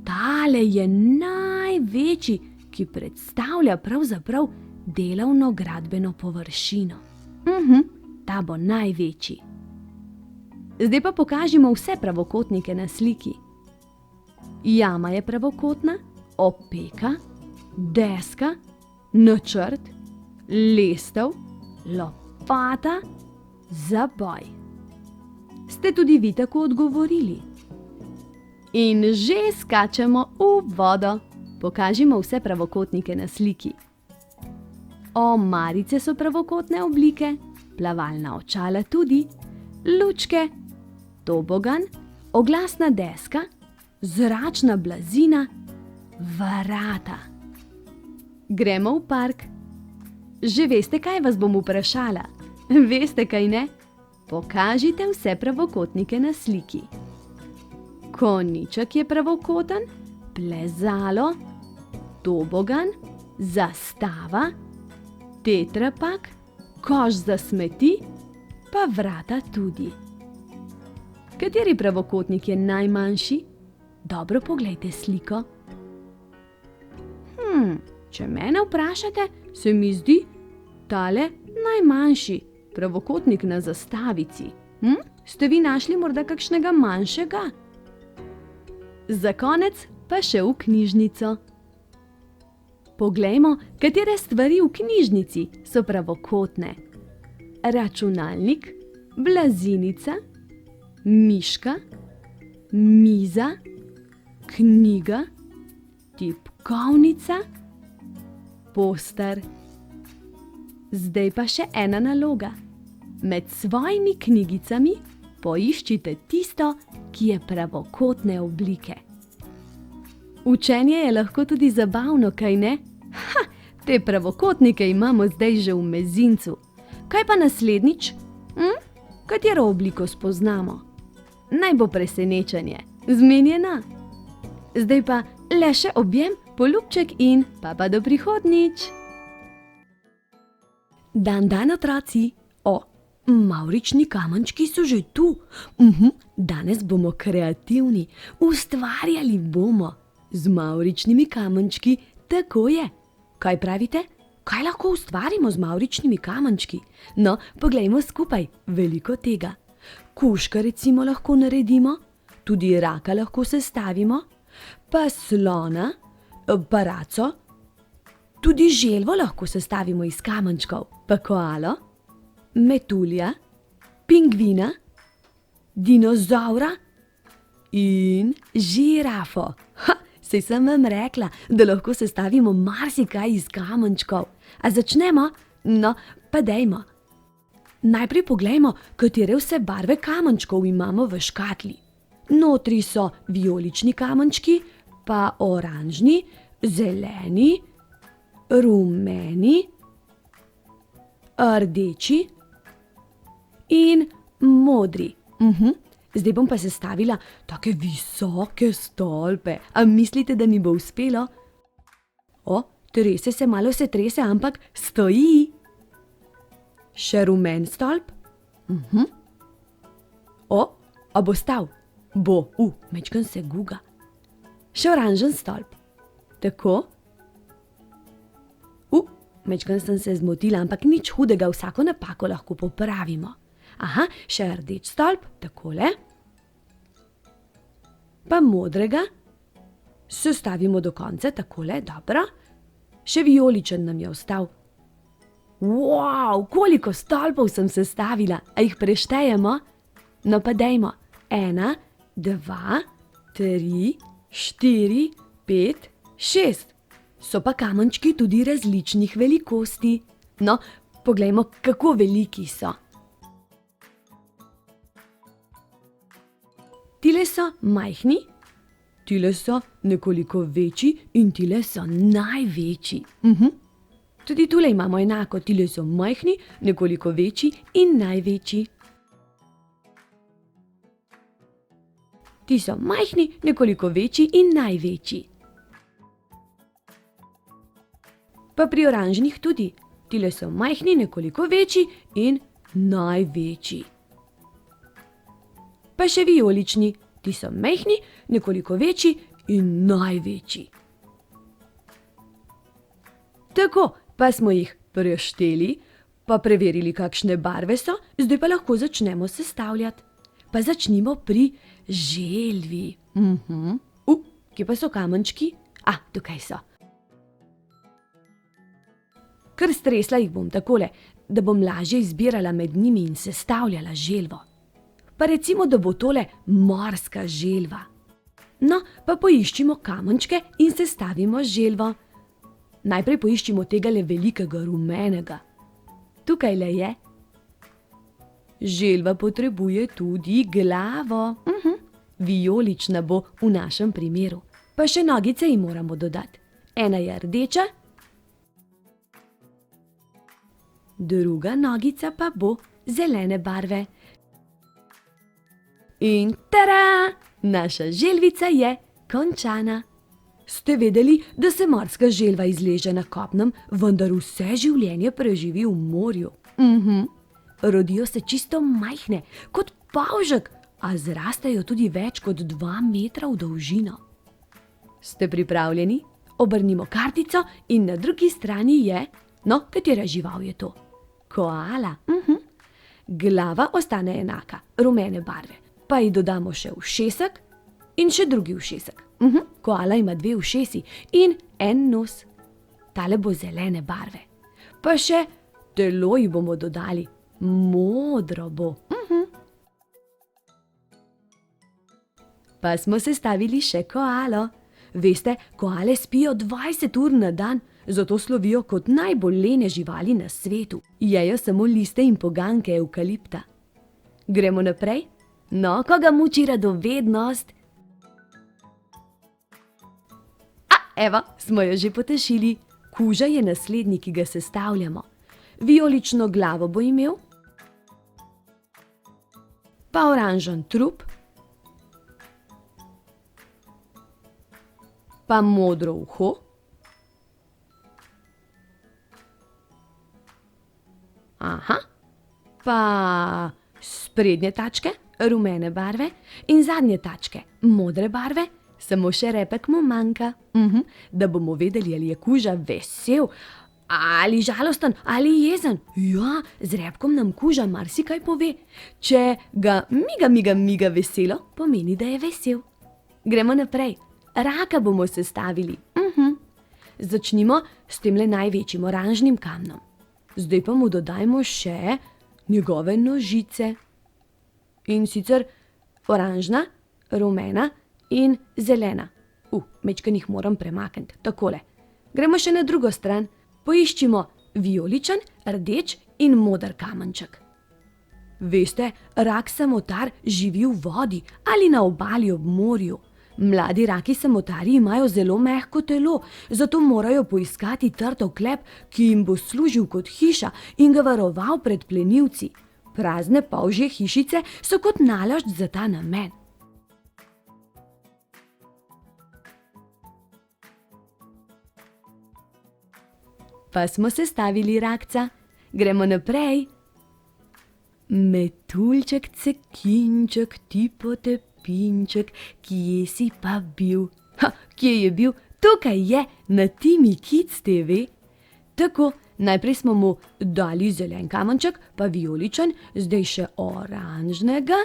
Tale je največji, ki predstavlja pravzaprav delovno gradbeno površino. Ta bo največji. Zdaj pa pokažimo vse pravokotnike na sliki. Jama je pravokotna, opeka, deska, načrt, lestev, lopata, zaboj. Ste tudi vi tako odgovorili? In že skačemo v vodo. Pokažimo vse pravokotnike na sliki. Omarice so pravokotne oblike, plavalna očala tudi, lučke, tobogan, oglasna deska, zračna blazina, vrata. Gremo v park. Že veste, kaj vas bom vprašala? Veste, kaj ne? Pokažite vse pravokotnike na sliki. Konjiček je pravokoten, plezalo, tobogan, zastava, tetrapak, koš za smeti, pa vrata tudi. Kateri pravokotnik je najmanjši? Dobro poglejte sliko. Če mene vprašate, se mi zdi tale najmanjši pravokotnik na zastavici. Ste vi našli morda kakšnega manjšega? Za konec pa še v knjižnico. Poglejmo, katere stvari v knjižnici so pravokotne. Računalnik, blazinica, miška, miza, knjiga, tipkovnica, poster. Zdaj pa še ena naloga. Med svojimi knjigicami poiščite tisto, ki je pravokotne oblike. Učenje je lahko tudi zabavno, kaj ne? Te pravokotnike imamo zdaj že v mezincu. Kaj pa naslednjič? Katero obliko spoznamo? Naj bo presenečenje. Zmenjena? Zdaj pa le še objem, poljubček in pa do prihodnjič. Dan otroci. Mavrični kamenčki so že tu. Danes bomo kreativni. Ustvarjali bomo. Z mavričnimi kamenčki, tako je. Kaj pravite? Kaj lahko ustvarimo z mavričnimi kamenčki? No, poglejmo skupaj, veliko tega. Kužka recimo lahko naredimo, tudi raka lahko sestavimo, pa slona, pa raco, tudi želvo lahko sestavimo iz kamenčkov, pa koalo, metulja, pingvina, dinozaura in žirafo. Saj sem vam rekla, da lahko sestavimo marsikaj iz kamenčkov. A začnemo? No, pa dajmo. Najprej poglejmo, katere vse barve kamenčkov imamo v škatli. Notri so vijolični kamenčki, pa oranžni, zeleni, rumeni, rdeči in modri. Zdaj bom pa sestavila take visoke stolpe. A mislite, da mi bo uspelo? Trese se, malo se trese, ampak stoji. Še rumen stolp. A bo stal? Bo. Majčkeno se guga. Še oranžen stolp. Tako. Majčkeno sem se zmotila, ampak nič hudega, vsako napako lahko popravimo. Še rdeč stolp, takole. Pa modrega. Sestavimo do konca, takole, dobro. Še vijoličen nam je ostal. Wow, koliko stolpov sem sestavila, a jih preštejemo? No pa dajmo. 1, 2, 3, 4, 5, 6. So pa kamenčki tudi različnih velikosti. No, poglejmo, kako veliki so. Tile so majhni, tile so nekoliko večji in tile so največji. Tudi tule imamo enako, tile so majhni, nekoliko večji in največji. Ti so majhni, nekoliko večji in največji. Pa pri oranžnih tudi. Tile so majhni, nekoliko večji in največji. Pa še vijolični. Ti so majhni, nekoliko večji in največji. Tako, pa smo jih prešteli, pa preverili, kakšne barve so, zdaj pa lahko začnemo sestavljati. Pa začnimo pri želvi. Kje pa so kamenčki? Tukaj so. Kar stresla jih bom takole, da bom lažje izbirala med njimi in sestavljala želvo. Pa recimo, da bo tole morska želva. No, pa poiščimo kamenčke in sestavimo želvo. Najprej poiščimo tegale velikega rumenega. Tukajle je. Želva potrebuje tudi glavo. Vijolična bo v našem primeru. Pa še nogice ji moramo dodati. Ena je rdeča, druga nogica pa bo zelene barve. In tada! Naša želvica je končana. Ste vedeli, da se morska želva izleže na kopnem, vendar vse življenje preživi v morju? Rodijo se čisto majhne, kot polžek, a zrastejo tudi več kot 2 metra v dolžino. Ste pripravljeni? Obrnimo kartico in na drugi strani je, katera žival je to? Koala. Glava ostane enaka, rumene barve. Pa ji dodamo še ušesek in še drugi ušesek. Koala ima 2 ušesi in en nos. Tale bo zelene barve. Pa še telo ji bomo dodali. Modro bo. Pa smo sestavili še koalo. Veste, koale spijo 20 ur na dan, zato slovijo kot najbolj lene živali na svetu. Jejo samo liste in poganke evkalipta. Gremo naprej? No, koga muči radovednost? Evo, smo jo že potešili. Kuža je naslednji, ki ga sestavljamo. Vijolično glavo bo imel, pa oranžen trup, pa modro uho, pa sprednje tačke, rumene barve in zadnje tačke, modre barve, samo še repek mu manjka, da bomo vedeli, ali je kuža vesel, ali žalosten, ali jezen. Ja, z repkom nam kuža marsikaj pove. Če ga miga veselo, pomeni, da je vesel. Gremo naprej. Raka bomo sestavili. Začnimo s temle največjim oranžnim kamnom. Zdaj pa mu dodajmo še njegove nožice. In sicer oranžna, rumena in zelena. Majčkeno jih moram premakniti, takole. Gremo še na drugo stran. Poiščimo vijoličen, rdeč in moder kamenček. Veste, rak samotar živi v vodi ali na obali ob morju. Mladi raki samotarji imajo zelo mehko telo, zato morajo poiskati trd oklep, ki jim bo služil kot hiša in ga varoval pred plenilci. Prazne polžje hišice so kot nalašč za ta namen. Pa smo sestavili rakca. Gremo naprej. Metuljček, cekinček, ti potepinček, kje si pa bil? Kje je bil? Tukaj je, na Timi Kids TV. Tako, najprej smo mu dali zelen kamenček, pa vijoličen, zdaj še oranžnega.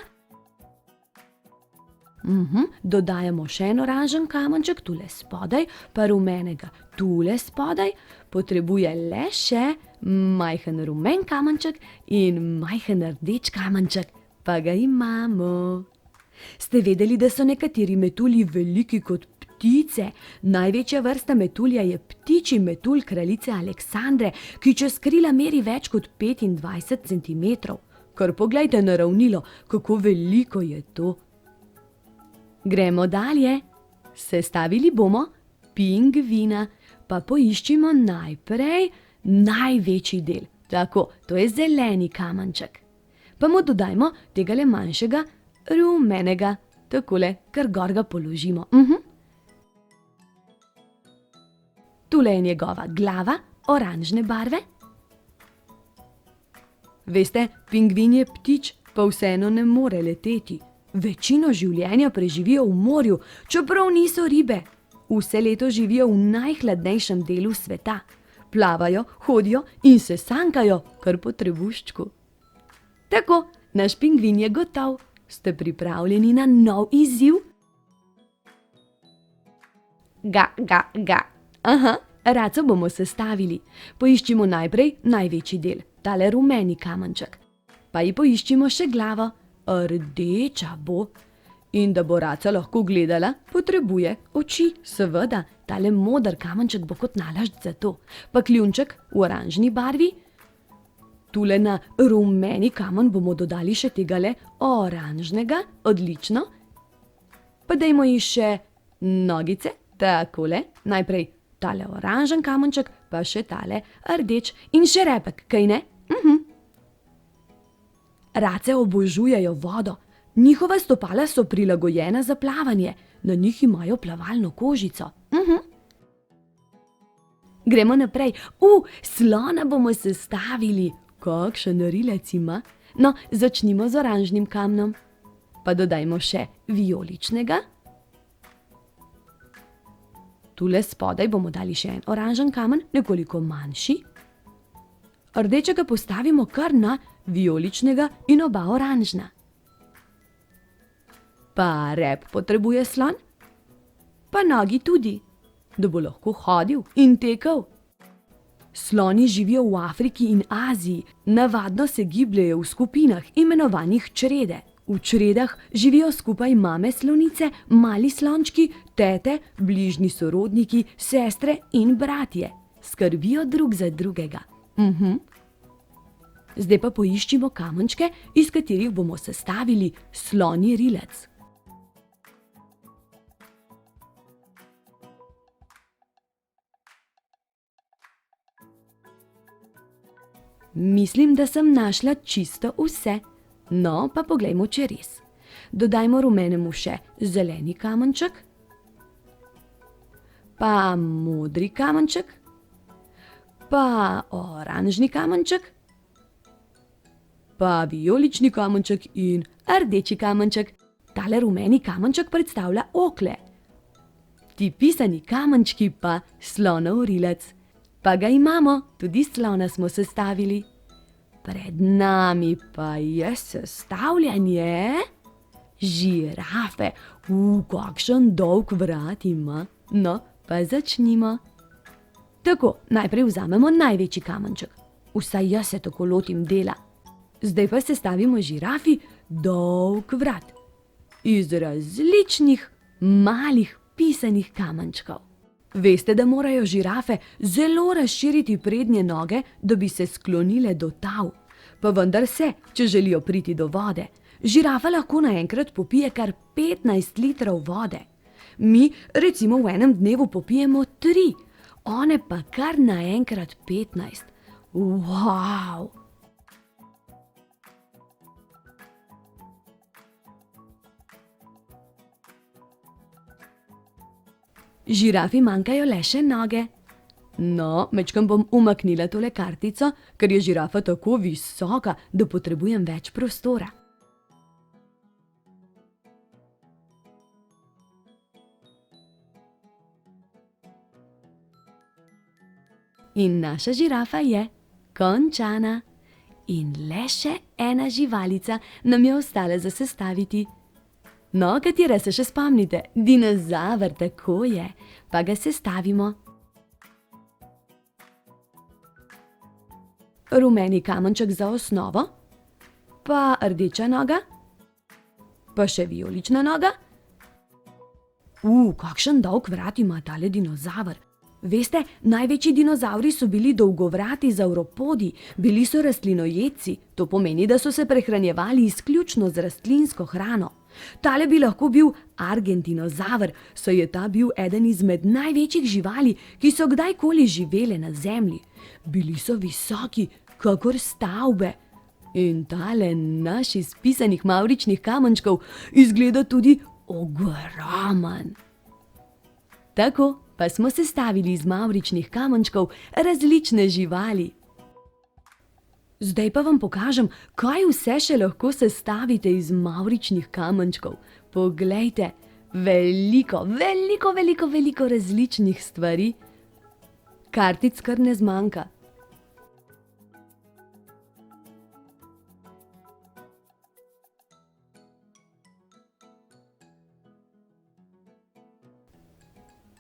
Dodajamo še en oranžen kamenček, tule spodaj, pa rumenega tule spodaj. Potrebuje le še majhen rumen kamenček in majhen rdeč kamenček, pa ga imamo. Ste vedeli, da so nekateri metulji veliki kot ptice? Največja vrsta metulja je ptičji metulj kraljice Aleksandre, ki čez krila meri več kot 25 centimetrov. Kar poglejte na ravnilo, kako veliko je to. Gremo dalje. Sestavili bomo pingvina, pa poiščimo najprej največji del. Tako, to je zeleni kamenček. Pa mu dodajmo tegale manjšega rumenega. Takole, kar gor ga položimo. Tule je njegova glava, oranžne barve. Veste, pingvin je ptič, pa vseeno ne more leteti. Večino življenja preživijo v morju, čeprav niso ribe. Vse leto živijo v najhladnejšem delu sveta. Plavajo, hodijo in se sankajo, kar po trebuščku. Tako, naš pingvin je gotov. Ste pripravljeni na nov izziv? Ga. Raco bomo sestavili. Poiščimo najprej največji del, tale rumeni kamenček. Pa ji poiščimo še glavo. Rdeča bo. In da bo raca lahko gledala, potrebuje oči, seveda. Tale moder kamenček bo kot nalašč za to. Pa kljunček v oranžni barvi. Tule na rumeni kamen bomo dodali še tegale oranžnega, odlično. Pa dajmo ji še nogice, takole. Najprej tale oranžen kamenček, pa še tale rdeč in še repek, kaj ne? Race obožujejo vodo. Njihova stopala so prilagojena za plavanje. Na njih imajo plavalno kožico. Gremo naprej. Slona bomo sestavili. Kakšen rilec ima? No, začnimo z oranžnim kamnom. Pa dodajmo še vijoličnega. Tule spodaj bomo dali še en oranžen kamen, nekoliko manjši. Rdečega postavimo kar na vijoličnega in oba oranžna. Pa rep potrebuje slon, pa nogi tudi, da bo lahko hodil in tekel. Sloni živijo v Afriki in Aziji, navadno se gibljejo v skupinah, imenovanih črede. V čredah živijo skupaj mame slonice, mali slončki, tete, bližnji sorodniki, sestre in bratje. Skrbijo drug za drugega. Zdaj pa poiščimo kamenčke, iz katerih bomo sestavili slonji rilec. Mislim, da sem našla čisto vse. No, pa poglejmo, če res. Dodajmo rumenemu še zeleni kamenček, pa modri kamenček, pa oranžni kamenček, pa vijolični kamenček in rdeči kamenček. Tale rumeni kamenček predstavlja okle. Ti pisani kamenčki pa slonov rilec. Pa ga imamo, tudi slona smo sestavili. Pred nami pa je sestavljanje žirafe. Kakšen dolg vrat ima. No, pa začnimo. Tako, najprej vzamemo največji kamenček. Vsaj jaz se tako lotim dela. Zdaj pa sestavimo žirafi dolg vrat. Iz različnih malih pisanih kamenčkov. Veste, da morajo žirafe zelo razširiti prednje noge, da bi se sklonile do tal. Pa vendar se, če želijo priti do vode. Žirafa lahko naenkrat popije kar 15 litrov vode. Mi recimo v enem dnevu popijemo 3, one pa kar naenkrat 15. Wow! Žirafi manjkajo le še noge. No, mečkam bom umaknila tole kartico, ker je žirafa tako visoka, da potrebujem več prostora. In naša žirafa je končana. In le še ena živalica nam je ostala za sestaviti. No, katera se še spomnite? Dinozaver, tako je. Pa ga sestavimo. Rumeni kamenček za osnovo, pa rdeča noga, pa še vijolična noga. Kakšen dolg vrat ima tale dinozaver. Veste, največji dinozavri so bili dolgovrati zavropodi, bili so rastlinojedci, to pomeni, da so se prehranjevali izključno z rastlinsko hrano. Tale bi lahko bil argentinozaver, saj je ta bil eden izmed največjih živali, ki so kdajkoli živele na zemlji. Bili so visoki, kakor stavbe. In tale naš iz pisanih mavričnih kamenčkov izgleda tudi ogromen. Tako pa smo sestavili iz mavričnih kamenčkov različne živali. Zdaj pa vam pokažem, kaj vse še lahko sestavite iz mavričnih kamenčkov. Poglejte, veliko različnih stvari. Kartic kar ne zmanjka.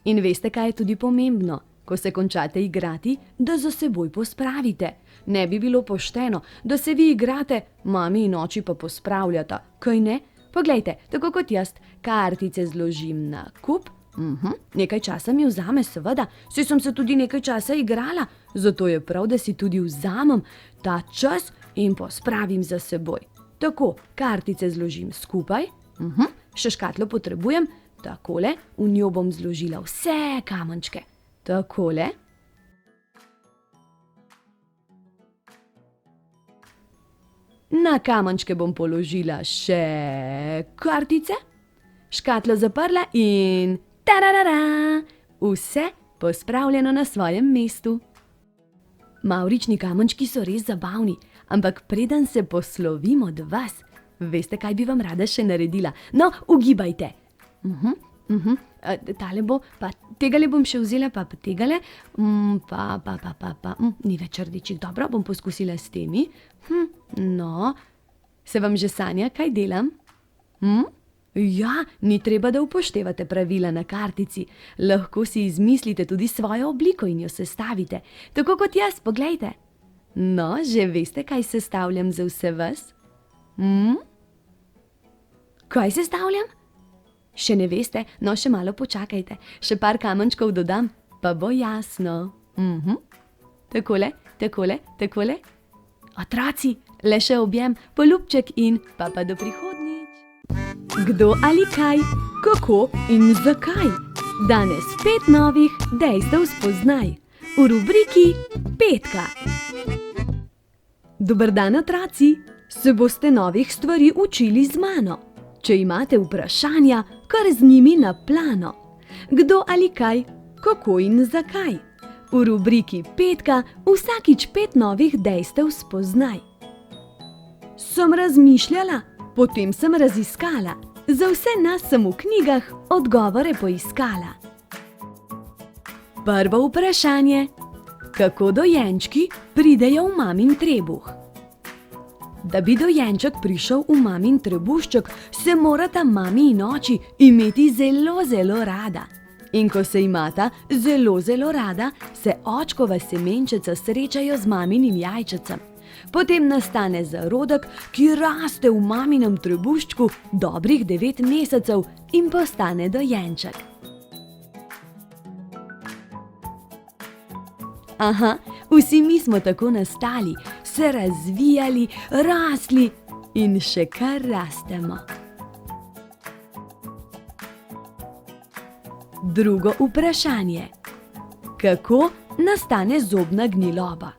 In veste, kaj je tudi pomembno? Ko se končate igrati, da za seboj pospravite. Ne bi bilo pošteno, da se vi igrate, mami in oči pa pospravljata. Kaj ne? Poglejte, tako kot jaz, kartice zložim na kup. Nekaj časa mi vzame, seveda, saj sem se tudi nekaj časa igrala, zato je prav, da si tudi vzamem ta čas in pospravim za seboj. Tako, kartice zložim skupaj, še škatlo potrebujem, takole, v njo bom zložila vse kamenčke. Takole. Na kamenčke bom položila še kartice, škatlo zaprla in tararara, vse pospravljeno na svojem mestu. Mavrični kamenčki so res zabavni, ampak preden se poslovim od vas, veste, kaj bi vam rada še naredila? No, ugibajte. Tale bo, pa tegale bom še vzela, pa tegale, ni več rdečih. Dobro, bom poskusila s temi. No, se vam že sanja, kaj delam? Ja, ni treba, da upoštevate pravila na kartici. Lahko si izmislite tudi svojo obliko in jo sestavite. Tako kot jaz, poglejte. No, že veste, kaj sestavljam za vse vas? Kaj sestavljam? Še ne veste? No, še malo počakajte. Še par kamenčkov dodam, pa bo jasno. Takole, takole, takole. Otroci, le še objem, poljubček in pa do prihodnjič. Kdo ali kaj, kako in zakaj? Danes 5 novih dejstev spoznaj. V rubriki Petka. Dober dan, otroci! Se boste novih stvari učili z mano. Če imate vprašanja, kar z njimi na plano. Kdo ali kaj, kako in zakaj? V rubriki Petka vsakič 5 novih dejstev spoznaj. Sem razmišljala, potem sem raziskala. Za vse nas sem v knjigah odgovore poiskala. Prvo vprašanje. Kako dojenčki pridejo v mamin trebuh? Da bi dojenček prišel v mamin trebušček, se morata mami in oči imeti zelo, zelo rada. In ko se imata zelo, zelo rada, se očkova semenčeca srečajo z maminim jajčecem. Potem nastane zarodek, ki raste v maminem trebuščku dobrih 9 mesecev in postane dojenček. Aha, vsi mi smo tako nastali, se razvijali, rasli in še kar rastemo. Drugo vprašanje. Kako nastane zobna gniloba?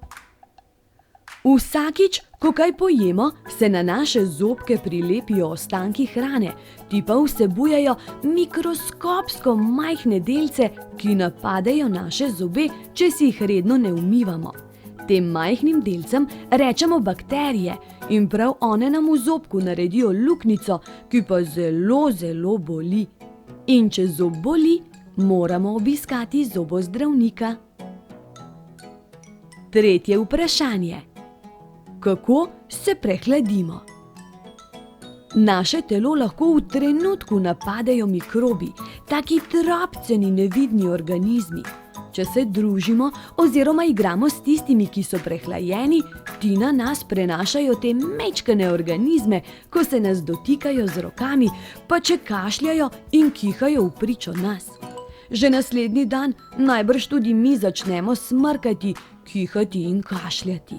Vsakič, ko kaj pojemo, se na naše zobke prilepijo ostanki hrane, ti pa vsebujejo mikroskopsko majhne delce, ki napadejo naše zobe, če si jih redno ne umivamo. Tem majhnim delcem rečemo bakterije in prav one nam v zobku naredijo luknjico, ki pa zelo, zelo boli. In če zob boli, moramo obiskati zobozdravnika. Tretje vprašanje. Kako se prehladimo? Naše telo lahko v trenutku napadejo mikrobi, taki drobceni nevidni organizmi. Če se družimo oziroma igramo s tistimi, ki so prehlajeni, ti na nas prenašajo te mečkane organizme, ko se nas dotikajo z rokami, pa če kašljajo in kihajo v pričo nas. Že naslednji dan najbrž tudi mi začnemo smrkati, kihati in kašljati.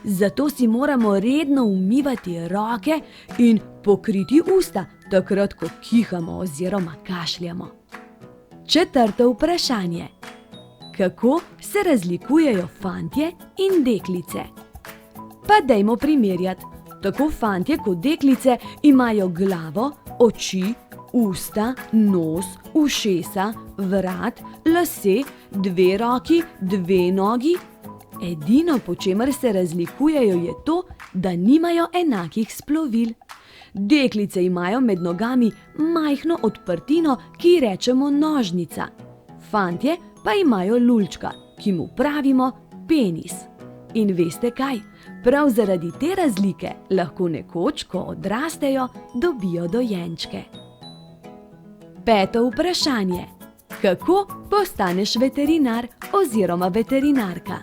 Zato si moramo redno umivati roke in pokriti usta, takrat, ko kihamo oziroma kašljamo. Četrto vprašanje. Kako se razlikujejo fantje in deklice? Pa dajmo primerjati. Tako fantje kot deklice imajo glavo, oči, usta, nos, ušesa, vrat, lase, 2 roki, 2 nogi. Edino, po čemer se razlikujejo, je to, da nimajo enakih splovil. Deklice imajo med nogami majhno odprtino, ki ji rečemo nožnica. Fantje pa imajo lulčka, ki mu pravimo penis. In veste kaj? Prav zaradi te razlike lahko nekoč, ko odrastejo, dobijo dojenčke. Peto vprašanje. Kako postaneš veterinar oziroma veterinarka?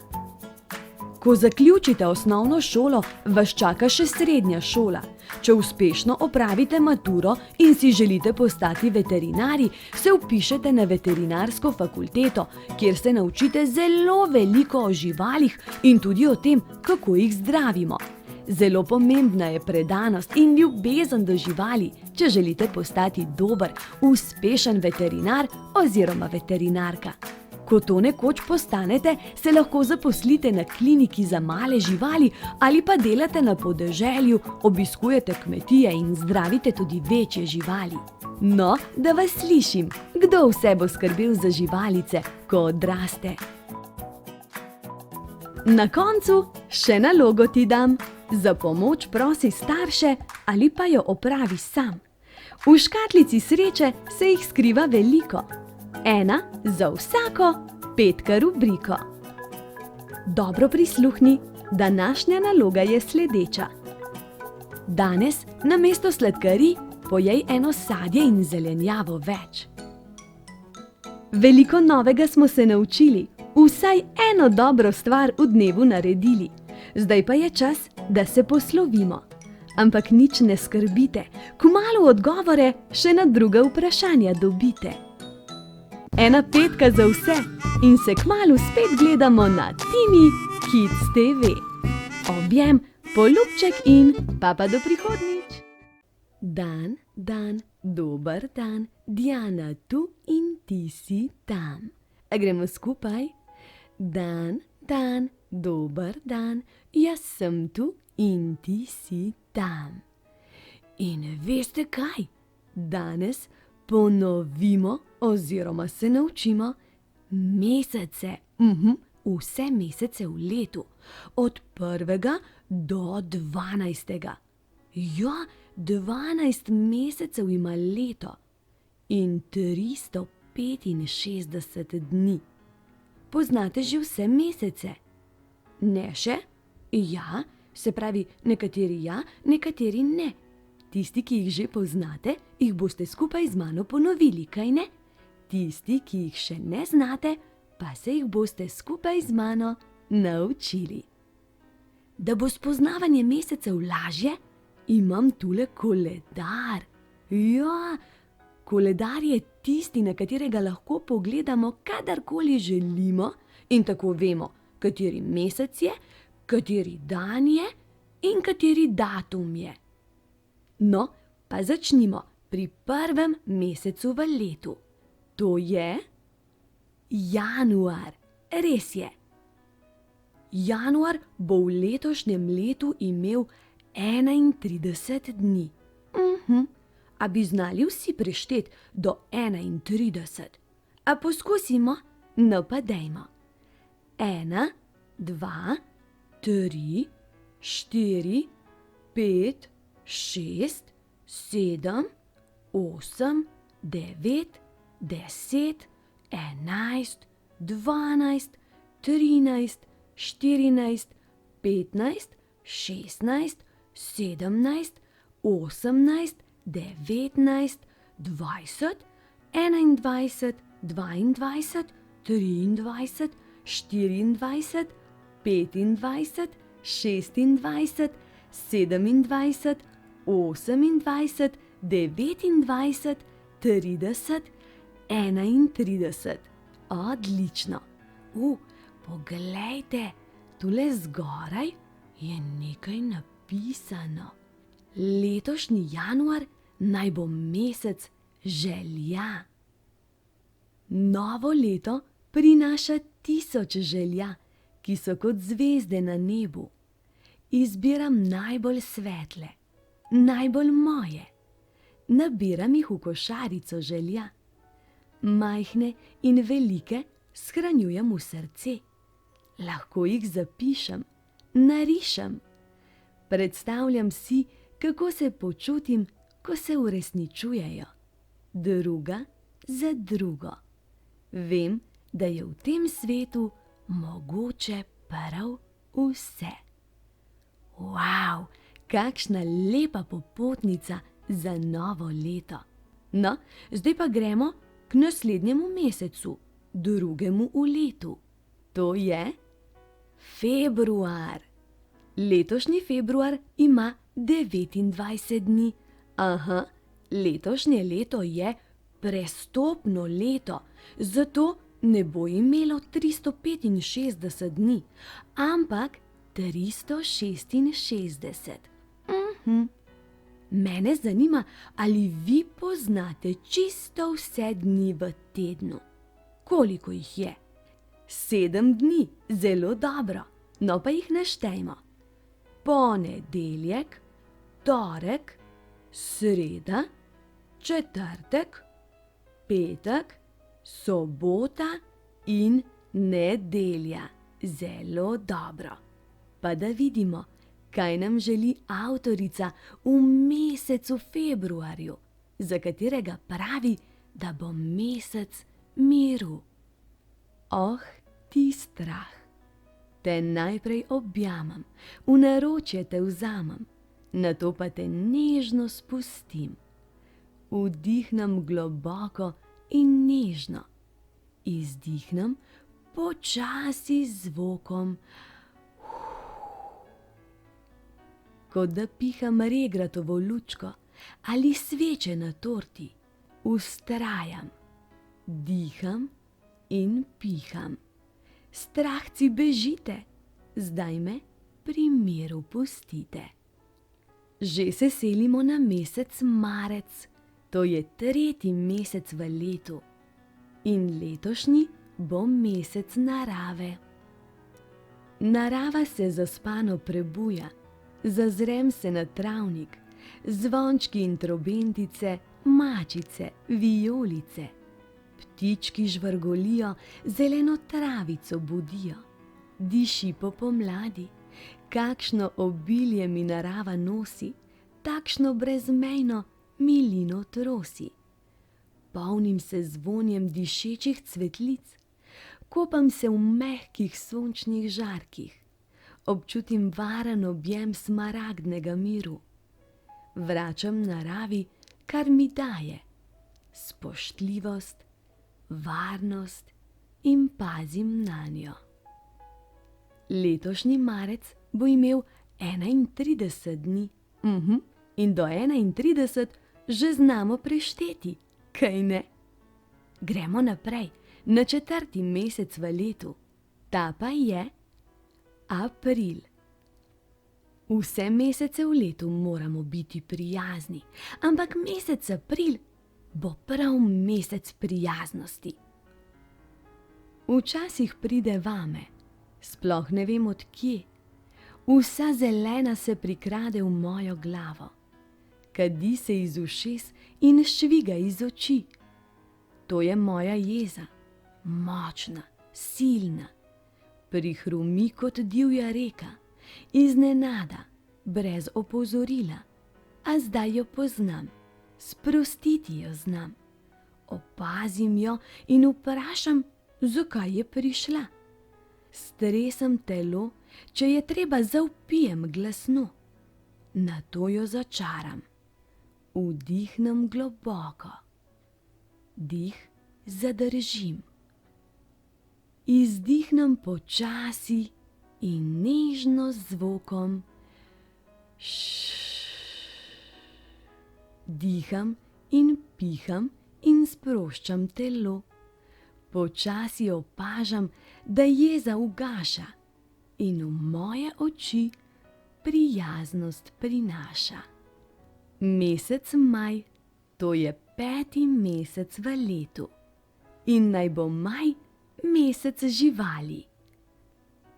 Ko zaključite osnovno šolo, vas čaka še srednja šola. Če uspešno opravite maturo in si želite postati veterinarji, se vpišete na veterinarsko fakulteto, kjer se naučite zelo veliko o živalih in tudi o tem, kako jih zdravimo. Zelo pomembna je predanost in ljubezen do živali, če želite postati dober, uspešen veterinar oziroma veterinarka. Ko to nekoč postanete, se lahko zaposlite na kliniki za male živali ali pa delate na podeželju, obiskujete kmetije in zdravite tudi večje živali. No, da vas slišim, kdo vse bo skrbel za živalice, ko odraste? Na koncu še nalogo ti dam. Za pomoč prosi starše ali pa jo opravi sam. V škatlici sreče se jih skriva veliko. 1 za vsako, 5 rubriko. Dobro prisluhni, današnja naloga je sledeča. Danes namesto sladkarij pojej eno sadje in zelenjavo več. Veliko novega smo se naučili, vsaj eno dobro stvar v dnevu naredili. Zdaj pa je čas, da se poslovimo. Ampak nič ne skrbite, kmalu odgovore še na druga vprašanja dobite. 1 petka za vse in se kmalu spet gledamo na Timi Kids TV. Objem, poljubček in pa do prihodnjič. Dan, dober dan, Diana tu in ti si tam. A gremo skupaj? Dan, dober dan, jaz sem tu in ti si tam. In veste kaj? Danes ponovimo oziroma se naučimo mesece, vse mesece v letu, od 1. do 12. Ja, 12 mesecev ima leto in 365 dni. Poznate že vse mesece? Ne še? Ja, se pravi, nekateri ja, nekateri ne. Tisti, ki jih že poznate, jih boste skupaj z mano ponovili, kaj ne? Tisti, ki jih še ne znate, pa se jih boste skupaj z mano naučili. Da bo spoznavanje mesecev lažje, imam tule koledar. Ja, koledar je tisti, na katerega lahko pogledamo kadarkoli želimo in tako vemo, kateri mesec je, kateri dan je in kateri datum je. No, pa začnimo pri prvem mesecu v letu. To je januar. Res je. Januar bo v letošnjem letu imel 31 dni. A bi znali vsi prešteti do 31? A poskusimo? No pa dajmo. 1, 2, 3, 4, 5, 6, 7, 8, 9, 10, 11, 12, 13, 14, 15, 16, 17, 18, 19, 20, 21, 22, 23, 24, 25, 26, 27, 28, 29, 30, 31. Odlično. Poglejte, tule zgoraj je nekaj napisano. Letošnji januar naj bo mesec želja. Novo leto prinaša 1000 želja, ki so kot zvezde na nebu. Izbiram najbolj svetle, najbolj moje. Nabiram jih v košarico želja. Majhne in velike shranjujem v srce. Lahko jih zapišem, narišem. Predstavljam si, kako se počutim, ko se uresničujejo. Druga za drugo. Vem, da je v tem svetu mogoče prav vse. Wow, kakšna lepa popotnica za novo leto. No, zdaj pa gremo k naslednjemu mesecu, drugemu v letu. To je februar. Letošnji februar ima 29 dni. Letošnje leto je prestopno leto, zato ne bo imelo 365 dni, ampak 366. Mene zanima, ali vi poznate čisto vse dni v tednu. Koliko jih je? 7 dni, zelo dobro. No pa jih naštejmo. Ponedeljek, torek, sreda, četrtek, petek, sobota in nedelja. Zelo dobro. Pa da vidimo, kaj nam želi avtorica v mesecu februarju, za katerega pravi, da bo mesec miru. Ti strah. Te najprej objamem, v naročje te vzamem, nato pa te nežno spustim. Vdihnem globoko in nežno, izdihnem počasi z zvokom, kot da piham regratovo lučko ali sveče na torti. Vztrajam, diham in piham. Strahci bežite, zdaj me pri miru pustite. Že se selimo na mesec marec, to je 3. mesec v letu. In letošnji bo mesec narave. Narava se zaspano prebuja, zazrem se na travnik, zvončki in trobentice, mačice, vijolice. Ptički žvrgolijo, zeleno travico budijo. Diši po pomladi, kakšno obilje mi narava nosi, takšno brezmejno milino trosi. Polnim se z vonjem dišečih cvetlic, kopam se v mehkih sončnih žarkih, občutim varen objem smaragdnega miru. Vračam naravi, kar mi daje, spoštljivost, varnost in pazim nanjo. Letošnji marec bo imel 31 dni. In do 31 že znamo prešteti, kaj ne? Gremo naprej, na 4. mesec v letu. Ta pa je April. Vse mesece v letu moramo biti prijazni, ampak mesec april bo prav mesec prijaznosti. Včasih pride vame, sploh ne vem od kje, vsa zelena se prikrade v mojo glavo, kadi se iz ušes in šviga iz oči. To je moja jeza, močna, silna, prihrumi kot divja reka, iznenada, brez opozorila, a zdaj jo poznam, sprostiti jo znam. Opazim jo in vprašam, zakaj je prišla. Stresem telo, če je treba, zavpijem glasno. Nato jo začaram. Vdihnem globoko. Dih zadržim. Izdihnem počasi in nežno z zvokom diham in piham in sproščam telo. Počasi opažam, da jeza ugaša in v moje oči prijaznost prinaša. Mesec maj, to je 5. mesec v letu. In naj bo maj mesec živali.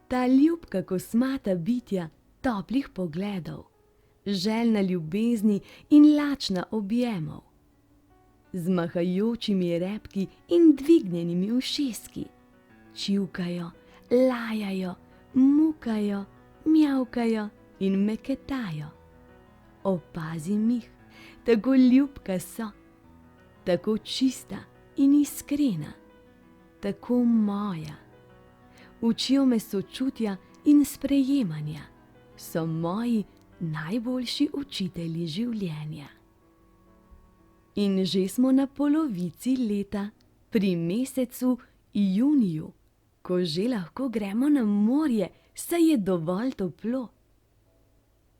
Ta ljubka kosmata bitja toplih pogledov, željna ljubezni in lačna objemov, z mahajočimi repki in dvignjenimi ušeski, čivkajo, lajajo, mukajo, mjavkajo in meketajo. Opazim jih, tako ljubka so, tako čista in iskrena, tako moja. Učijo me sočutja in sprejemanja, so moji najboljši učitelji življenja. In že smo na polovici leta, pri mesecu juniju, ko že lahko gremo na morje, saj je dovolj toplo.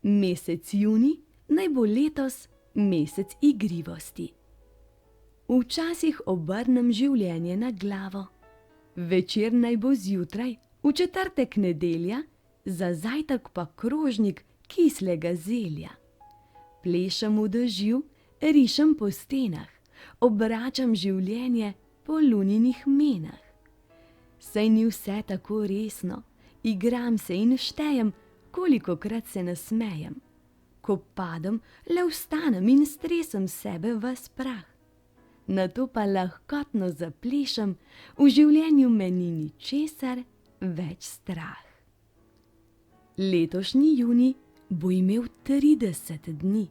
Mesec junij naj bo letos mesec igrivosti. Včasih obrnem življenje na glavo. Večer naj bo zjutraj, v četrtek nedelja, za zajtrk pa krožnik kislega zelja. Plešem v dežju, rišem po stenah, obračam življenje po luninih menah. Saj ni vse tako resno, igram se in štejem, kolikokrat se nasmejem. Ko padem, le vstanem in stresem sebe ves prah. Nato pa lahkotno zaplešem, v življenju me ni ničesar več strah. Letošnji junij bo imel 30 dni.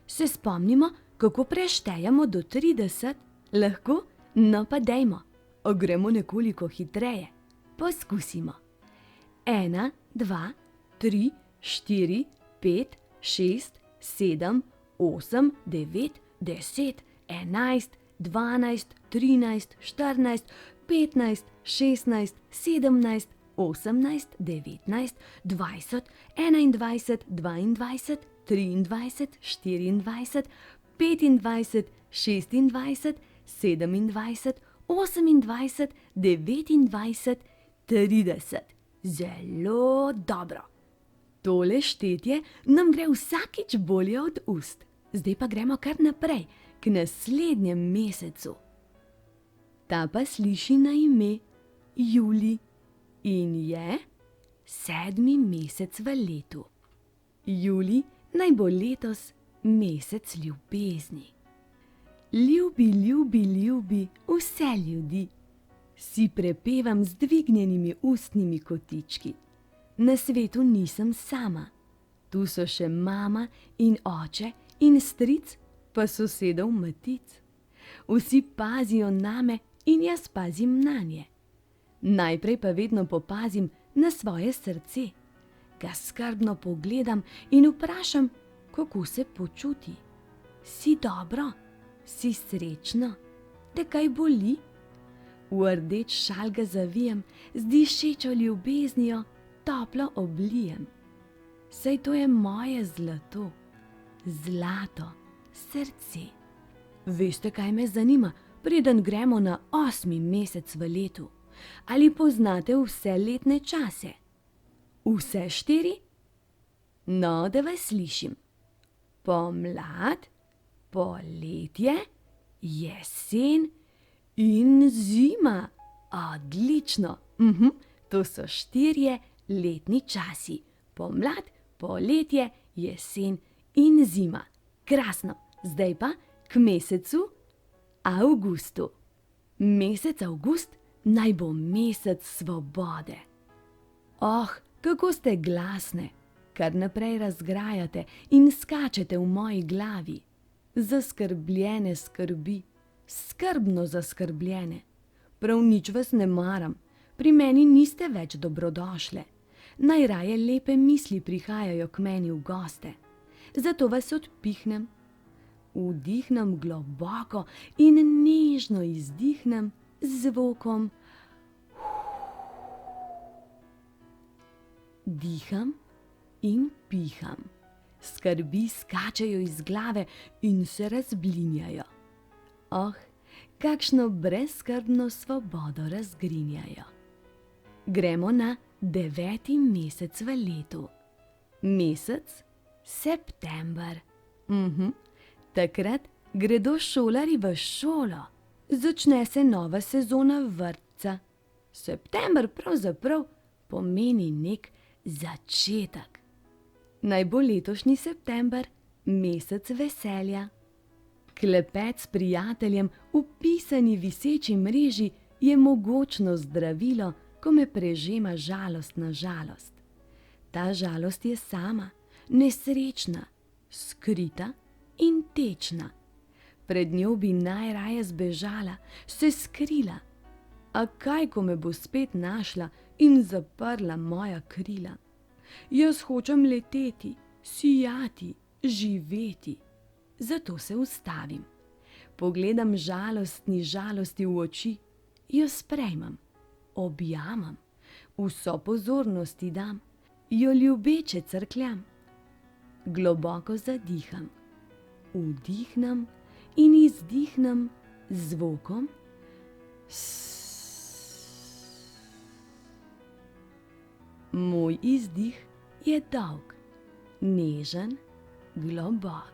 Se spomnimo, kako preštejemo do 30? Lahko? No pa dajmo, gremo nekoliko hitreje. Poskusimo. 1, 2, 3, 4, 5, 6, 7, 8, 9, 10, 11, 12, 13, 14, 15, 16, 17, 18, 19, 20, 21, 22, 23, 24, 25, 26, 27, 28, 29, 30. Zelo dobro. Tole štetje nam gre vsakič bolje od ust. Zdaj pa gremo kar naprej, k naslednjem mesecu. Ta pa sliši na ime julij in je 7. mesec v letu. Julij naj bo letos mesec ljubezni. Ljubi, ljubi, ljubi vse ljudi, si prepevam z dvignjenimi ustnimi kotički. Na svetu nisem sama, tu so še mama in oče in stric, pa sosedov matic. Vsi pazijo name in jaz pazim nanje. Najprej pa vedno popazim na svoje srce, ga skrbno pogledam in vprašam, kako se počuti. Si dobro? Si srečno? Te kaj boli? V rdeč šal ga zavijem, z dišečo ljubeznijo toplo oblijem. Saj to je moje zlato, zlato srce. Veste, kaj me zanima, preden gremo na 8. mesec v letu? Ali poznate vse letne čase? Vse 4? No, da vas slišim. Pomlad, poletje, jesen in zima. Odlično. To so 4 letni časi. Pomlad, poletje, jesen in zima. Krasno. Zdaj pa k mesecu avgustu. Mesec avgust naj bo mesec svobode. Oh, kako ste glasne, kar naprej razgrajate in skačete v moji glavi. Zaskrbljene skrbi, skrbno zaskrbljene. Prav nič vas ne maram, pri meni niste več dobrodošle. Najraje lepe misli prihajajo k meni v goste. Zato vas odpihnem. Vdihnem globoko in nežno izdihnem z zvokom. Diham in piham. Skrbi skačejo iz glave in se razblinjajo. Oh, kakšno brezskrbno svobodo razgrinjajo. Gremo na 9. mesec v letu. Mesec september. Takrat gredo šolarji v šolo. Začne se nova sezona vrtca. September pravzaprav pomeni nek začetek. Naj bo letošnji september mesec veselja. Klepet s prijateljem v pisani viseči mreži je mogočno zdravilo, ko me prežema žalost na žalost. Ta žalost je sama, nesrečna, skrita in tečna. Pred njo bi najraje zbežala, se skrila. A kaj, ko me bo spet našla in zaprla moja krila? Jaz hočem leteti, sijati, živeti. Zato se ustavim. Pogledam žalostni žalosti v oči, jo sprejmem, objamem, vso pozornost ji dam, jo ljubeče crkljam. Globoko zadiham, vdihnem in izdihnem z zvokom Moj izdih je dolg, nežen, globok.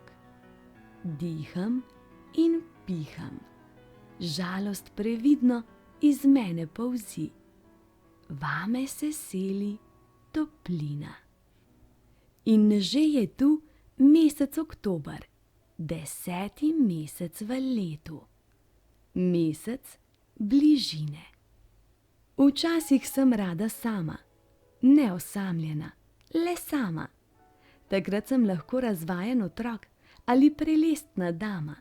Diham in piham. Žalost previdno iz mene polzi. Vame se seli toplina. In že je tu mesec oktober, 10. mesec v letu. Mesec bližine. Včasih sem rada sama, neosamljena, le sama. Takrat sem lahko razvajen otrok ali prelestna dama.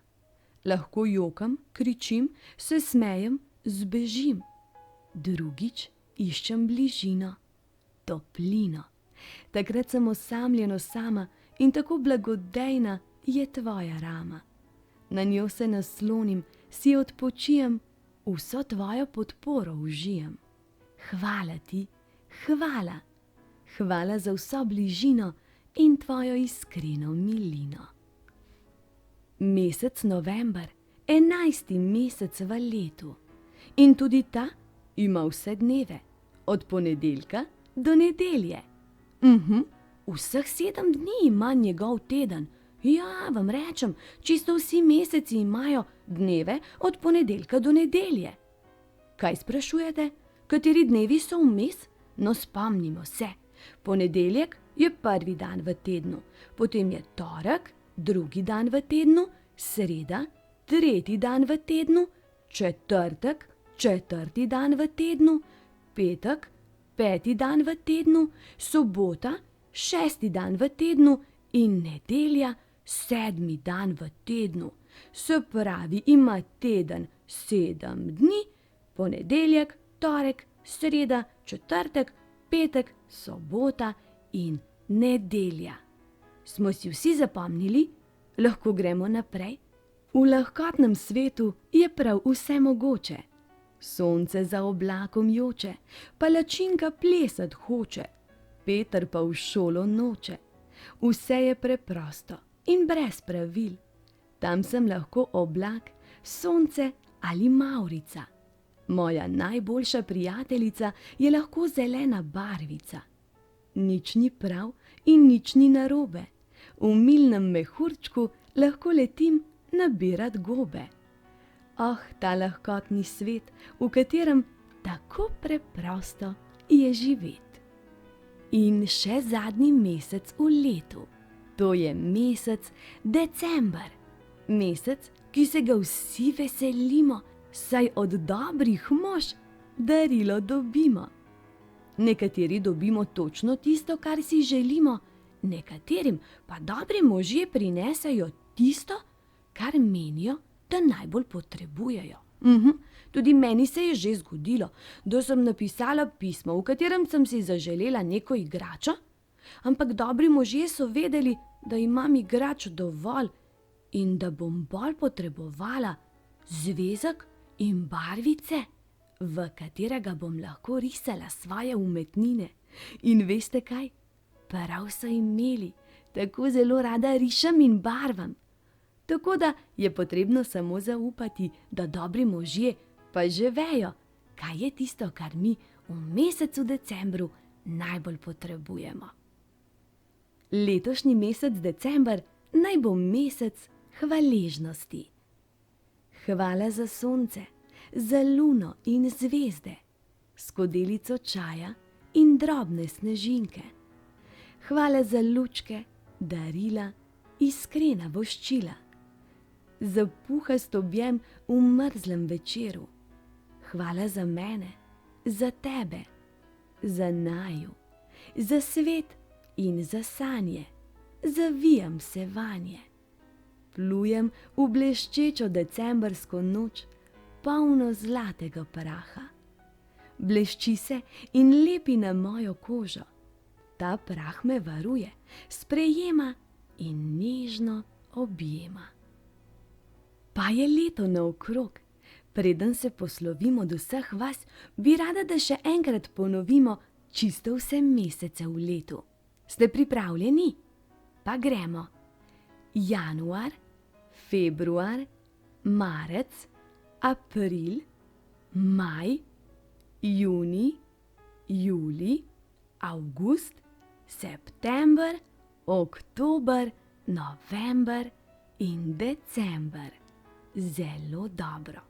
Lahko jokam, kričim, se smejem, zbežim. Drugič iščem bližino, toplino. Takrat sem osamljeno sama in tako blagodejna je tvoja rama. Na njo se naslonim, si odpočijem, vso tvojo podporo užijem. Hvala ti, hvala. Hvala za vso bližino in tvojo iskreno milino. Mesec november, 11. mesec v letu. In tudi ta ima vse dneve, od ponedeljka do nedelje. Vseh 7 dni ima njegov teden. Ja, vam rečem, čisto vsi meseci imajo dneve od ponedeljka do nedelje. Kaj sprašujete? Kateri dnevi so vmes? No, spomnimo se. Ponedeljek je prvi dan v tednu, potem je torek, drugi dan v tednu, sreda, tretji dan v tednu, četrtek, četrti dan v tednu, petek, peti dan v tednu, sobota, 6. dan v tednu in nedelja, 7. dan v tednu. Se pravi, ima teden 7 dni, ponedeljek, torek, sreda, četrtek, petek, sobota in nedelja. Smo si vsi zapomnili? Lahko gremo naprej? V lahkotnem svetu je prav vse mogoče. Sonce za oblakom joče, palačinka plesat hoče, Peter pa v šolo noče. Vse je preprosto in brez pravil. Tam sem lahko oblak, sonce ali mavrica. Moja najboljša prijateljica je lahko zelena barvica. Nič ni prav in nič ni narobe. V milnem mehurčku lahko letim nabirat gobe. Oh, ta lahkotni svet, v katerem tako preprosto je živet. In še zadnji mesec v letu, to je mesec december. Mesec, ki se ga vsi veselimo, saj od dobrih mož darilo dobimo. Nekateri dobimo točno tisto, kar si želimo, nekaterim pa dobri možje prinesejo tisto, kar menijo, da najbolj potrebujejo. Tudi meni se je že zgodilo, da sem napisala pismo, v katerem sem si zaželela neko igračo, ampak dobri možje so vedeli, da imam igrač dovolj in da bom bolj potrebovala zvezek in barvice, v katerega bom lahko risala svoje umetnine. In veste kaj? Prav so imeli, tako zelo rada rišem in barvam. Tako da je potrebno samo zaupati, da dobri možje pa že vejo, kaj je tisto, kar mi v mesecu decembru najbolj potrebujemo. Letošnji mesec december naj bo mesec hvaležnosti. Hvala za sonce, za luno in zvezde, skodelico čaja in drobne snežinke. Hvala za lučke, darila, iskrena voščila, za puhast objem v mrzlem večeru. Hvala za mene, za tebe, za naju, za svet in za sanje, zavijam se vanje. Plujem v bleščečo decembrsko noč, polno zlatega praha. Blešči se in lepi na mojo kožo. Ta prah me varuje, sprejema in nežno objema. Pa je leto naokrog. Preden se poslovim od vseh vas, bi rada, da še enkrat ponovimo čisto vse mesece v letu. Ste pripravljeni? Pa gremo. Januar, februar, marec, april, maj, junij, julij, avgust, september, oktober, november in december. Zelo dobro.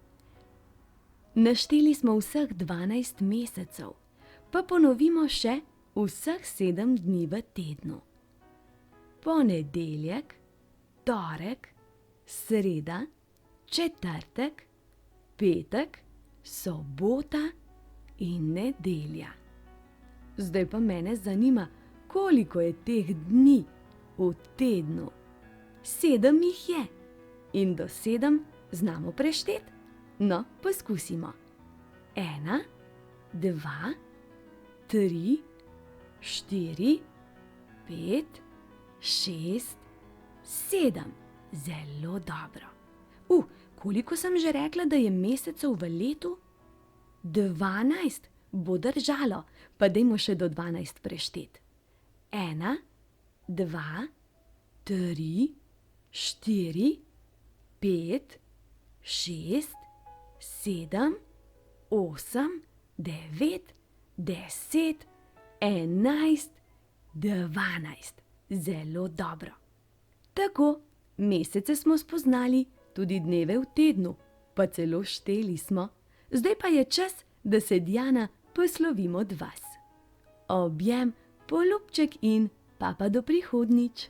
Našteli smo vseh 12 mesecev, pa ponovimo še vseh 7 dni v tednu. Ponedeljek, torek, sreda, četrtek, petek, sobota in nedelja. Zdaj pa mene zanima, koliko je teh dni v tednu. 7 jih je in do 7 znamo prešteti. No, poskusimo. 1, 2, 3, 4, 5, 6, 7. Zelo dobro. Koliko sem že rekla, da je mesecev v letu? 12. Bo držalo, pa dajmo še do 12 prešteti. 1, 2, 3, 4, 5, 6, 7, 8, 9, 10, 11, 12. Zelo dobro. Tako, mesece smo spoznali, tudi dneve v tednu, pa celo šteli smo. Zdaj pa je čas, da se Diana poslovim od vas. Objem, poljubček in pa do prihodnjič.